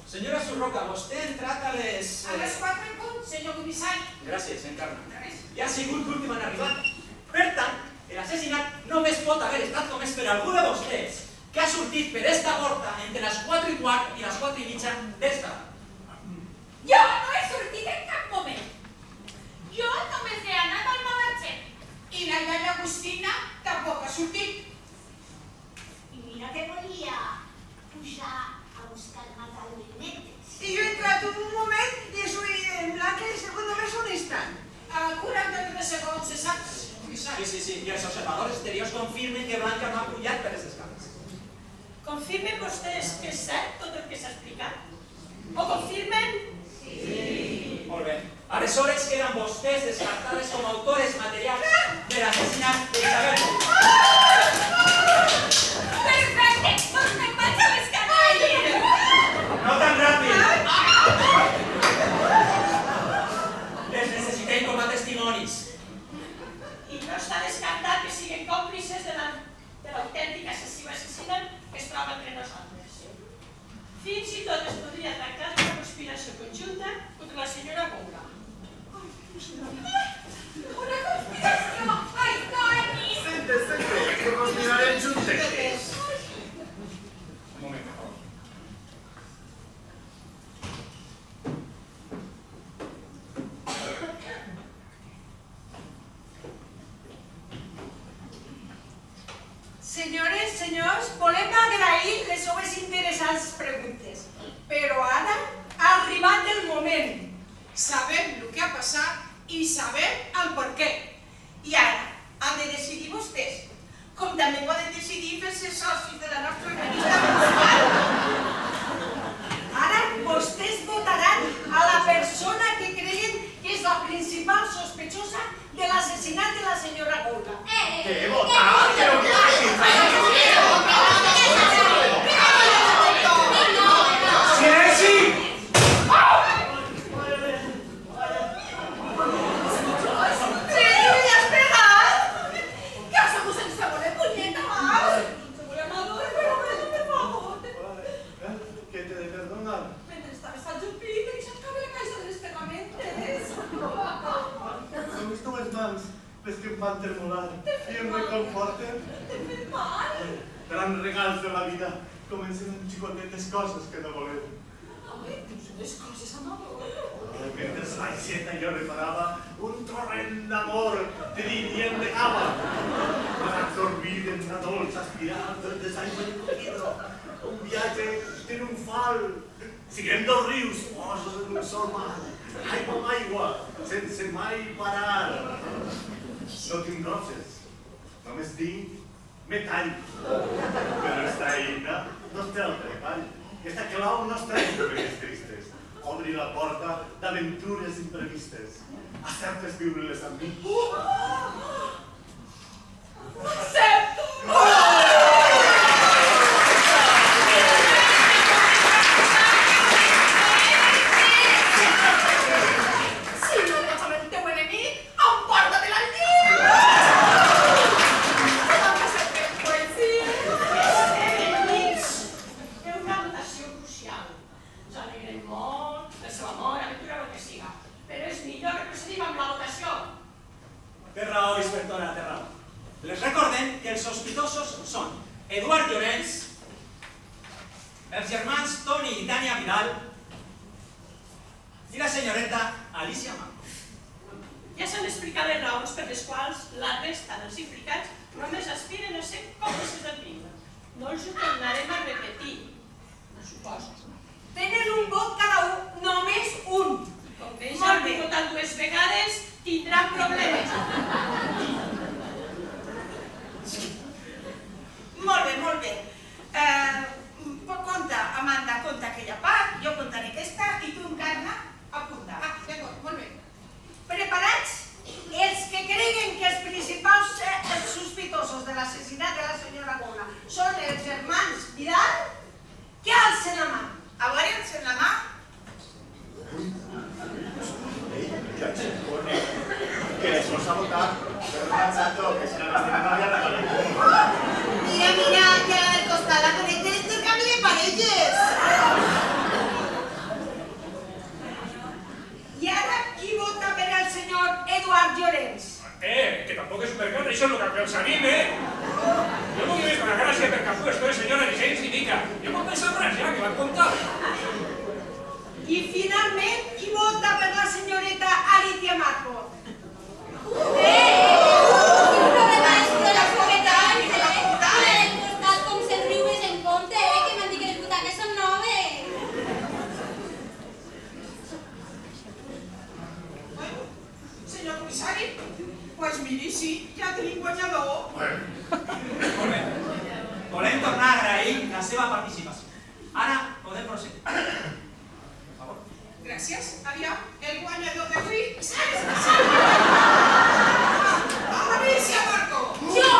Senyora Surroca, vostè ha entrat a les...
A les 4 en punt, senyor comissari.
Gràcies, Encarna. Ja ha sigut l'últim en arribar. Per tant, l'assassinat només pot haver estat comès per algú de vostès que ha sortit per esta porta entre les 4:15 i les 4:30 d'esta.
Jo no he sortit en cap moment. Jo només he anat al magatzem.
I la iaia Agustina tampoc ha sortit.
I mira que volia pujar a buscar magdalenetes.
Y yo he entrado un moment y soy en blanca y segundo mes un instant.
A 43 segons exactes.
Sí, i els observadors exteriors confirmen que Blanca no ha pujat per les escales.
Confirmen vostès que és cert tot el que s'ha explicat? Ho confirmen?
Sí. Molt bé. Aleshores queden vostès descartades com a autores materials de l'assassinat d'Isabel.
Perfecte, doncs me'n vaig a les canalles.
No tan ràpid. Les necessitem com a testimonis.
I no està descartat que siguin còmplices de l'autèntic assassinat que es troba entre nosaltres. Fins i tot es podria tractar d'una conspiració conjunta contra la senyora Goula.
Una conspiració! Ai, Toni!
Sente, que nos mirarem juntes.
Un moment, per favor.
Senyores, senyors, volem agrair les seues interessants preguntes. Però ara ha arribat el moment.
Sabem el que ha passat i sabem el per què.
I ara han de decidir vostès. Com també poden decidir fer-se socis de la nostra revista mensual. Ara vostès votaran a la persona que creien que és la principal sospechosa de l'assassinat de la senyora Goula.
¿Qué votar? ¿Pero qué?
¡Silenci!
mans, les que em fan tremolar i em reconforten.
T'he fet mal.
Grans regals de la vida, comencen amb xicotetes coses que no volem.
Home, dius unes coses, Amador.
Mentre l'aixeta jo reparava un torrent d'amor tridient de cava. Absorbit en una dolça espiral del desaigüe recogido. Un viatge triomfal. Siguem dos rius posos en un sol mar. Aigua amb aigua, sense mai parar. No tinc roses, només tinc metall. Però esta eina no té altre tall. Esta clau no està en problemes tristes. Obri la porta d'aventures imprevistes. Acceptes viure-les amb mi?
Accepto! Si no vols amb el teu enemic, emporta-te'l al llit! Home, sempre poesia!
Enemics, té una dotació crucial. Us alegrem molt, el seu amor, aventura, el que siga. Però és millor que procedim amb la votació.
Té raó, inspectora, té raó. Les recordem que els sospitosos són Eduard Llorenç, els germans Toni i Tania Vidal i la senyoreta Alicia Marcos.
Ja s'han explicat les raons per les quals la resta dels implicats només aspiren a ser còmplices del crim. No els ho tornarem a repetir, suposo.
Tenen un vot cada un, només un.
Com que ja han votat dues vegades, tindran problemes.
Molt bé, molt bé. Conta, Amanda, conta aquella part, jo contaré aquesta i tu, Encarna, apunta.
D'acord, molt bé.
Preparats? Els que creguen que els principals sospitosos de l'assassinat de la senyora Gola són els germans Vidal, que alcen la mà. A veure, alcen la mà.
Que les vamos a votar, pero no chato, que si no nos tienen novia la conecta.
Mira, mira, que al costat la conecten intercanvi de parelles.
I ara, qui vota per al senyor Eduard Llorenç?
Que tampoc és supercat, això és el que els anime. Jo no m'he una gràcia per cap esto és senyora Vicens i Mica. Jo puc pensar res ja, que van comptar.
I finalment, qui vota per la senyoreta Alicia Marco?
Quin problema és de les comentants, Mira del costat com se'n riues en compte, que m'han dit que les butaques són noves.
Bueno, senyor comissari, pues miri, sí, ja tenim guanyador.
Molt bé. Volem tornar a agrair la seva participació. Ara podem procedir. Per favor.
Gràcies. Aviam, el guanyador d'avui és... Alicia Marco!
Jo!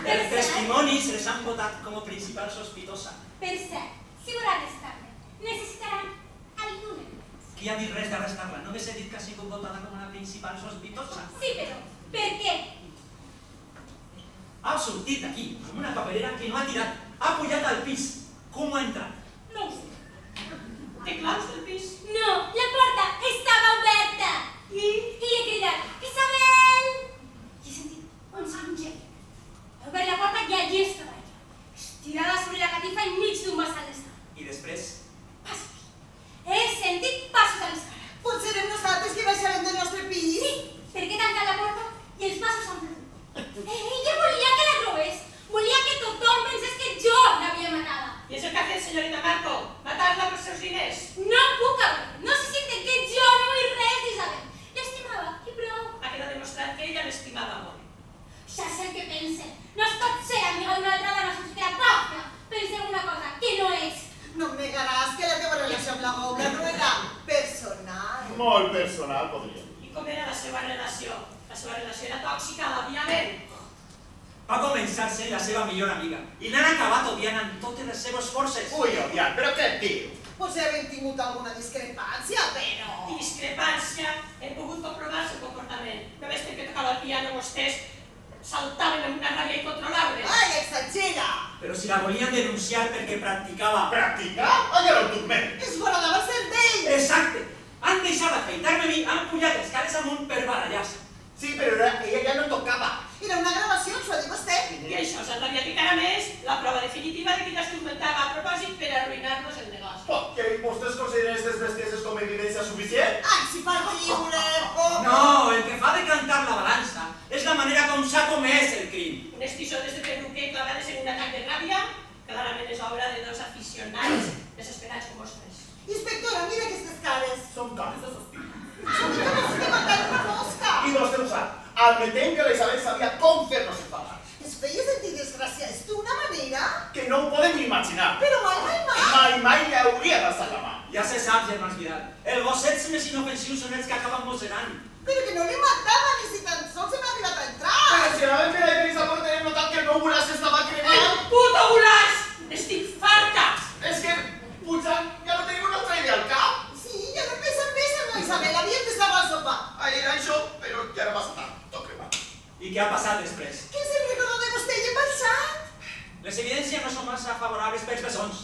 Els testimonis les han votat com a principal sospitosa.
Per cert, si vol arrestar-me, necessitaran alguna cosa.
Qui ha dit res d'arrestar-la? Només he dit que ha sigut votada com a principal sospitosa.
Sí, però per què?
Ha sortit d'aquí amb una paperera que no ha tirat. Ha pujat al pis. Com ha entrat?
No ho sé.
Té claus del pis?
No, la porta estava oberta. I he cridat, Isabel! I he sentit un son gel. He obert la porta i allí estava ella, estirada sobre la catifa enmig d'un vessal de sal.
I després?
Passos. He sentit passos a l'escala.
Potser serem nosaltres que baixarem del nostre pis?
Sí, perquè he tancat la porta i els passos han perdut. Ella volia que la trobés. Volia que tothom pensés que jo l'havia matada.
I és el que ha fet, senyorita Marco, matar-la pels seus diners.
No puc haver. No se sienten que jo no vull res d'Isabel. L'estimava i prou.
Ha quedat demostrat que ella l'estimava molt.
Ja sé el que pensen. No es pot ser amiga d'una altra dona sense que la pròpia pense una cosa que no és.
No em negaràs que la teva relació amb la Goula no era personal.
Molt personal, podria.
I com era la seva relació? La seva relació era tòxica, òbviament.
Va començar sent la seva millor amiga i l'han acabat odiant amb totes les seves forces.
Ui, odiant, però què et diu?
Potser havent tingut alguna discrepància, però...
Discrepància, he pogut comprovar el seu comportament. Només perquè tocava el piano vostès saltaven amb una ràbia incontrolable.
Ai, exagera!
però si la volien denunciar perquè practicava...
Practicar? Allà no turment.
Es voladava el cervell.
Exacte. Han deixat d'afeitar-me a mi, han pujat les cares amunt per barallar-se.
Sí, però ella ja no tocava.
Era una gravació, s'ho ha dit vostè.
I això s'hauria encara més la prova definitiva de que ja es turmentava a propòsit per arruïnar-nos el negoci.
Oh, que vostès consideren aquestes bestieses com a evidència suficient?
Ai, si parlo lliure.
No, el que fa de cantar la balança és la manera com s'ha comès el crim.
Unes tisores de perruquer clavades en un atac de ràbia, clarament és obra de dos aficionats desesperats com vostres.
Inspectora, mira aquestes cares.
Són cares de sospita.
Són cares que mataron una mosca.
I vostè ho sap, admetent que la Isabel sabia com fer-nos enfadar.
Es feia sentir desgràcies d'una manera...
Que no ho podem imaginar.
Però mai.
Mai li hauria d'estar la mà.
Ja se sap, germans Vidal. Els gossets més inofensius són els que acaben mossegant.
Però que no li mataven ni si tan sols hem arribat a entrar.
Però si la vam fer la prisa por tenir notat que el meu gulaç estava cremant.
El puto gulaç! Estic farta!
És que, potser, ja no tenim una altra idea al cap.
Sí, ja no pensen més en la Isabel, havien de saber sopa.
Ahir era això, però ja no passa tant. Tot cremat.
I què ha passat després?
Què se'n recordó de vostè i he pensat?
Les evidències no són massa favorables pels bessons,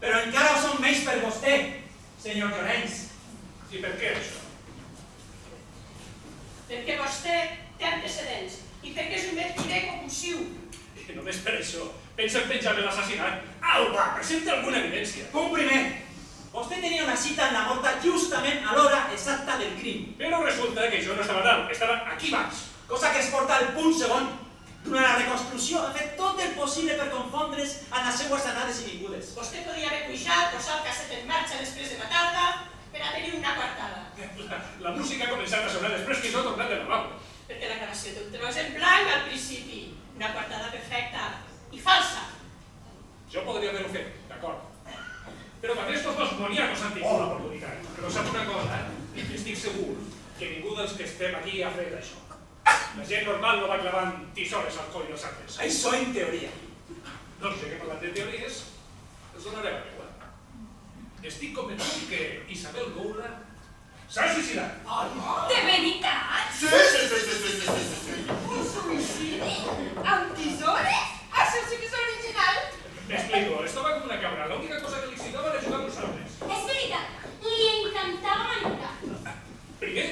però encara ho són menys per vostè, senyor Llorenç.
I per què això?
Perquè vostè té antecedents i perquè és un mentider compulsiu.
I només per això. Pensa en penjar-me l'assassinat. Alba, presenta alguna evidència.
Un primer. Vostè tenia una cita amb la morta justament a l'hora exacta del crim.
Però resulta que jo no estava dalt, estava aquí baix.
Cosa que es porta al punt segon. Durant la reconstrucció ha fet tot el possible per confondre's amb les seues anades i vingudes.
Vostè podria haver pujat, posat el casset en marxa després de matar-la per a tenir una coartada.
La música ha començat a sonar després que jo he tornat de lavabo.
Perquè la gravació té un tros en blanc al principi. Una coartada perfecta i falsa.
Jo podria haver-ho fet, d'acord. Però també estos dos moniacos han tingut l'oportunitat. Però sap una cosa, estic segur que ningú dels que estem aquí ha fet això. La gent normal no va clavant tisores al coll dels altres.
Això en teoria.
Doncs ja que parlant de teories, us donaré la meua. Estic convençut que Isabel Goula s'ha suïcidat.
De veritat?
Sí.
Un suïcidi? Amb tisores? Això sí que és original.
M'explico, estava com una cabra. L'única cosa que li excitava era jugar amb nosaltres.
És veritat, li encantava manipular.
Primer,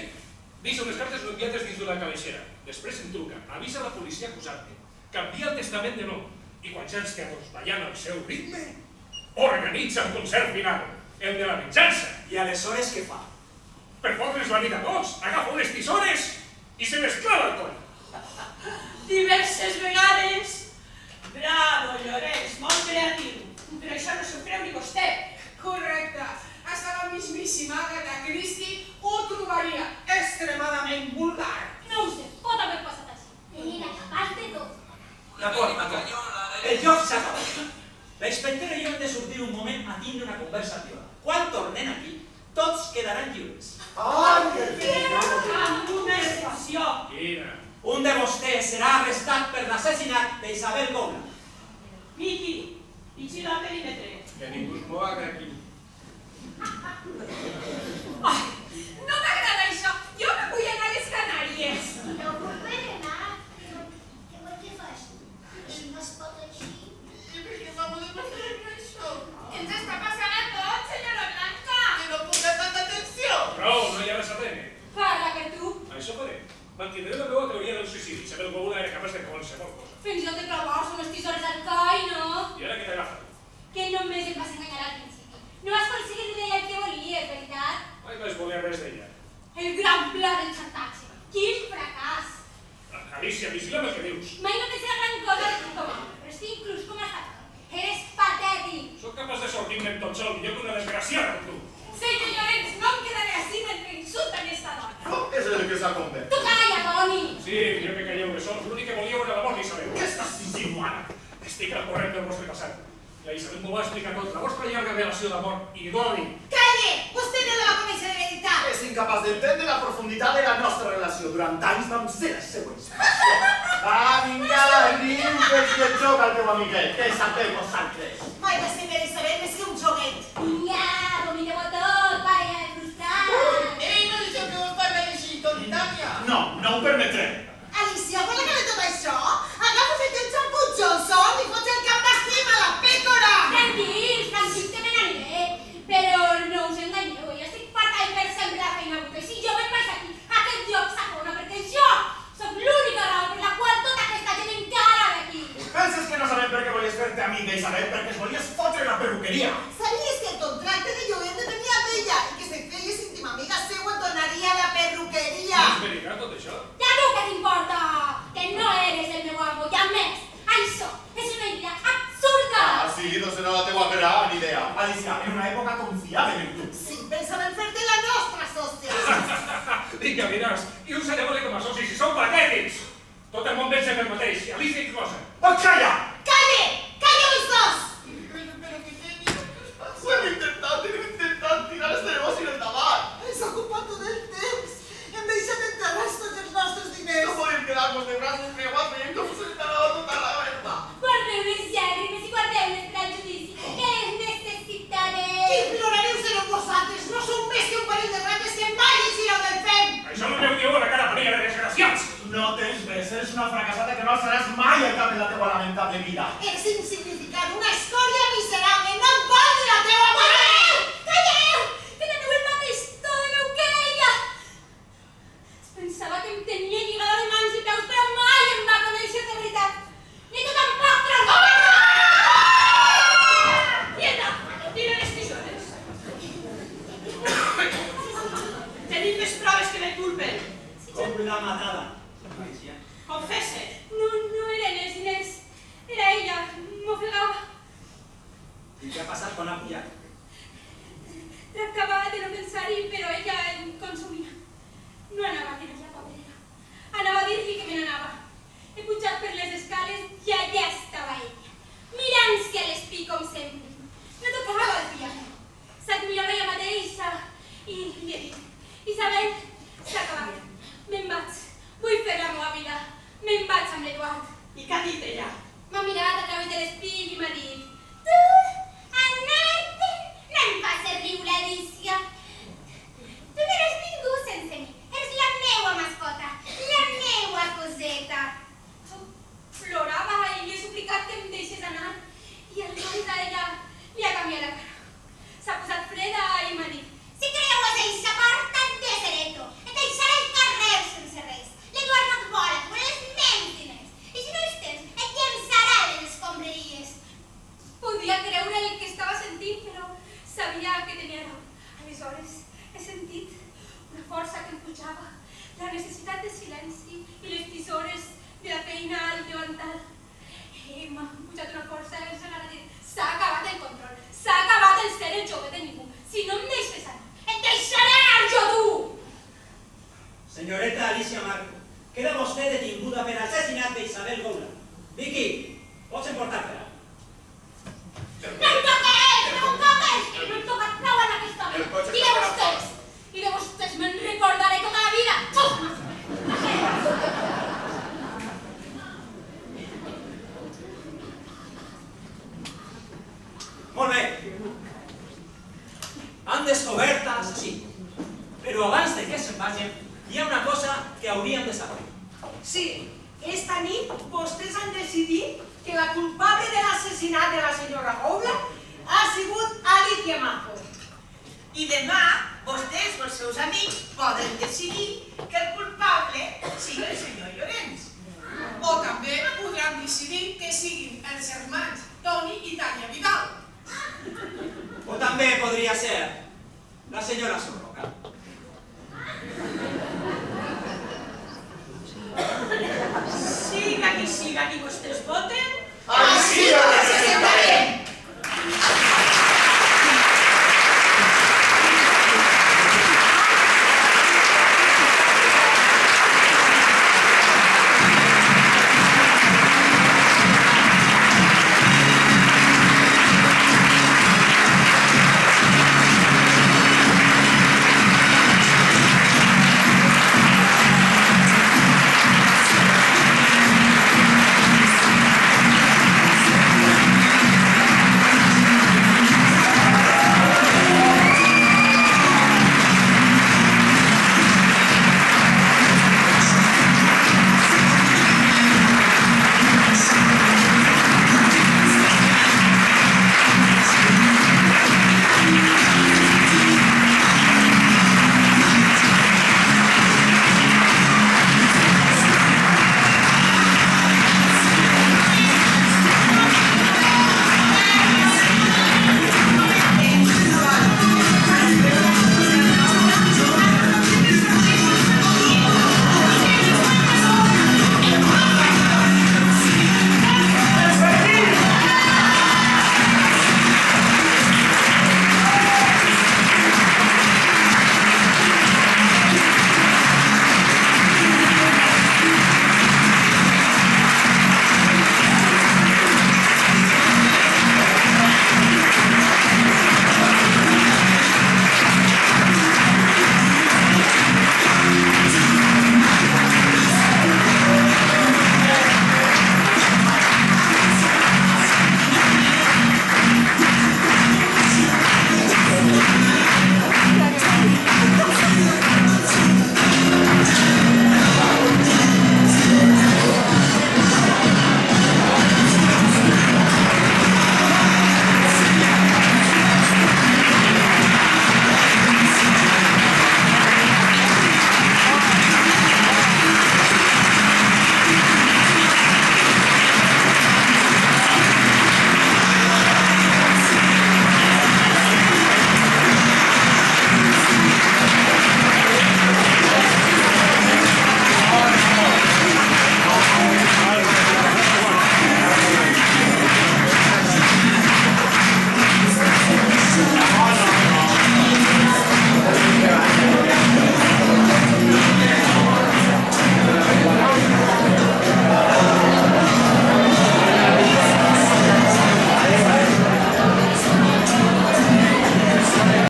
deixa unes cartes no enviades dins d'una calaixera. Després em truca, avisa la policia acusant-te, canvia el testament de nom, i quan ja ens quedem ballant al seu ritme, organitza un concert final, el de la venjança.
I aleshores què fa?
Per fotre's la nit a tots, agafa unes tisores i se les clava al coll.
Diverses vegades. Bravo, Llorenç, molt creatiu. Però això no s'ho creu ni vostè.
Correcte. Hasta la mismíssima Agatha Christie ho trobaria extremadament vulgar.
No ho sé, pot haver passat així. Era capaç de tot.
D'acord. El joc s'ha acabat. La inspectora i jo hem de sortir un moment a tindre una conversació. Quan tornem aquí, tots quedaran lliures.
Amb una excepció.
Quina?
Un de vostès serà arrestat per l'assassinat d'Isabel Goula.
Miqui, vigila el perímetre.
Que ningú es mova d'aquí.
Ai, no m'agrada això. Jo me vull anar a les Canàries.
No puc anar. Què vol que faci? Si no es pot així.
I per què vamos a passar això?
Què ens està passant a tots, senyora Blanca?
Que no puc dar tanta atenció.
Prou, no hi ha res a temer.
Parla per tu.
Això faré. Mantindré la meva teoria del suïcidi. Isabel Goula era capaç de qualsevol cosa.
Fins i tot de clavar-se unes tisores al coll, no?
I ara què t'agafa?
Que només em vas enganyar al principi. No vas aconseguir ni deia el que volies, veritat?
Mai vaig voler res d'ella.
El gran pla del xantatge. Quin fracàs.
Alicia, vigila'm el que dius.
Mai no te sé gran cosa de tu com a home, però estic inclús com a estat. Eres patètic.
Soc capaç de sortir-me tot sol millor que una desgraciada com tu.
Senyor Llorenç, no em quedaré així mentre insulta aquesta dona.
Com és el que s'ha convert?
Tu calla, Toni!
Sí, jo que calleu que sols, l'únic que volíeu era la mort d'Isabel. Què estàs insinuant? Estic al corrent del vostre passat. La Isabel m'ho va explicar tot, la vostra llarga relació d'amor i d'odi.
Calle! Vostè no la va conèixer de veritat.
És incapaç d'entendre la profunditat de la nostra relació. Durant anys vam ser la seva inspiració. Vinga, riu, que és el joc al teu amiguet. Què sapeu vosaltres?
Mai va ser per Isabel més que un joguet.
Vinga, vomiteu tot, para de frustrar.
Ei, no deixeu que vos parli així, Tònia.
No, no ho permetrem.
Alicia, vol acabar tot això? Agafes el teu xampú Johnson i fots el cap d'estima.
perruqueria.
Sabies que el contracte de lloguer depenia d'ella i que si et feies íntima amiga seua et donaria la perruqueria?
És veritat tot això?
I a tu què t'importa? Que no eres el meu amo, i a més, això és una idea absurda!
Sí, doncs era la teua gran idea.
Alicia, en una època confiàvem en tu.
Sí, pensava en fer-te la nostra sòcia.
Vinga, miràs, i us allà com a socis i sou patètics! Tot el món pensa pel mateix, i Alicia inclosa.
Oh, calla!
Calle! Calle els dos!
Ho hem intentat tirar este negoci endavant.
Ens ha ocupat tot el temps. Hem deixat enterrats tots els nostres diners.
No podem quedar-nos de braços creuats veient com se n'ha tota la merda.
Guardeu les llàgrimes i guardeu-les per al judici, que les necessitaré.
Qui plorareu sereu vosaltres? No sou més que un parell de rates que mai llegireu del fem.
Això no m'heu diu a la cara parella de desgraciats!
No tens res, eres una fracassada que no alçaràs mai al cap en la teua lamentable vida.
Ets insignificant, una escòria miserable, no em vol ni la teua mare!
Calleu! Que teniu el mateix to de veu que ella! Es pensava que em tenia lligada de mans i peus, però mai em va conèixer de veritat. Ni tu tampoc, transforma!
Quieta, tira les tisores. Tenim més proves que me culpen.
Com la matada. Alicia.
Confesse.
No eren els diners, era ella, m'ofegava.
I què ha passat quan ha pujat?
Tractava de no pensar-hi, però ella em consumia. No anava a tirar la paperera. Anava a dir-li que me n'anava. He pujat per les escales i allà estava ella, mirant-se a l'espí com sempre. No tocava el piano. S'admirava ella mateixa i li he dit: Isabel, s'ha acabat. Me'n vaig. Vull fer la meva vida. Me'n vaig amb l'Eduard.
I què ha dit ella?
M'ha mirat a través de l'espill i m'ha dit: Tu, anar-te, no em facis riure, Alicia. Tu no eres ningú sense mi. Eres la meua mascota, la meua coseta. Plorava i li he suplicat que em deixés anar. I al marit a ella li ha canviat la cara. S'ha posat freda i m'ha dit: Si creues eixa porta, et desereto. Et deixaré el carrer sense res. L'Eduard no et vol, et vol els meus diners. I si no els tens, et llençarà a les escombraries. Podia creure el que estava sentint, però sabia que tenia raó. Aleshores he sentit una força que em pujava, la necessitat de silenci i les tisores de la feina al davantal. M'ha pujat una força que ens ha dit: S'ha acabat el control, s'ha acabat el ser el jove de ningú. Si no em deixes anar, et deixaré anar jo tu!
Senyoreta Alicia Marco, queda vostè detinguda per assassinat d'Isabel Goula. Vicky, pots emportar-te-la.
No em toquis! No em toquis! Que no hem tocat prou en aquesta
El
vida.
cotxe
I de
està
vostès! I de vostès me'n recordaré tota la vida!
Molt bé. Han descobert l'assassí. Però abans de que se'n vagin, hi ha una cosa que hauríem de saber.
Sí, esta nit vostès han decidit que la culpable de l'assassinat de la senyora Goula ha sigut Alicia Marco.
I demà, vostès o els seus amics poden decidir que el culpable sigui el senyor Llorenç.
O també podran decidir que siguin els germans Toni i Tania Vidal.
O també podria ser la senyora Sora.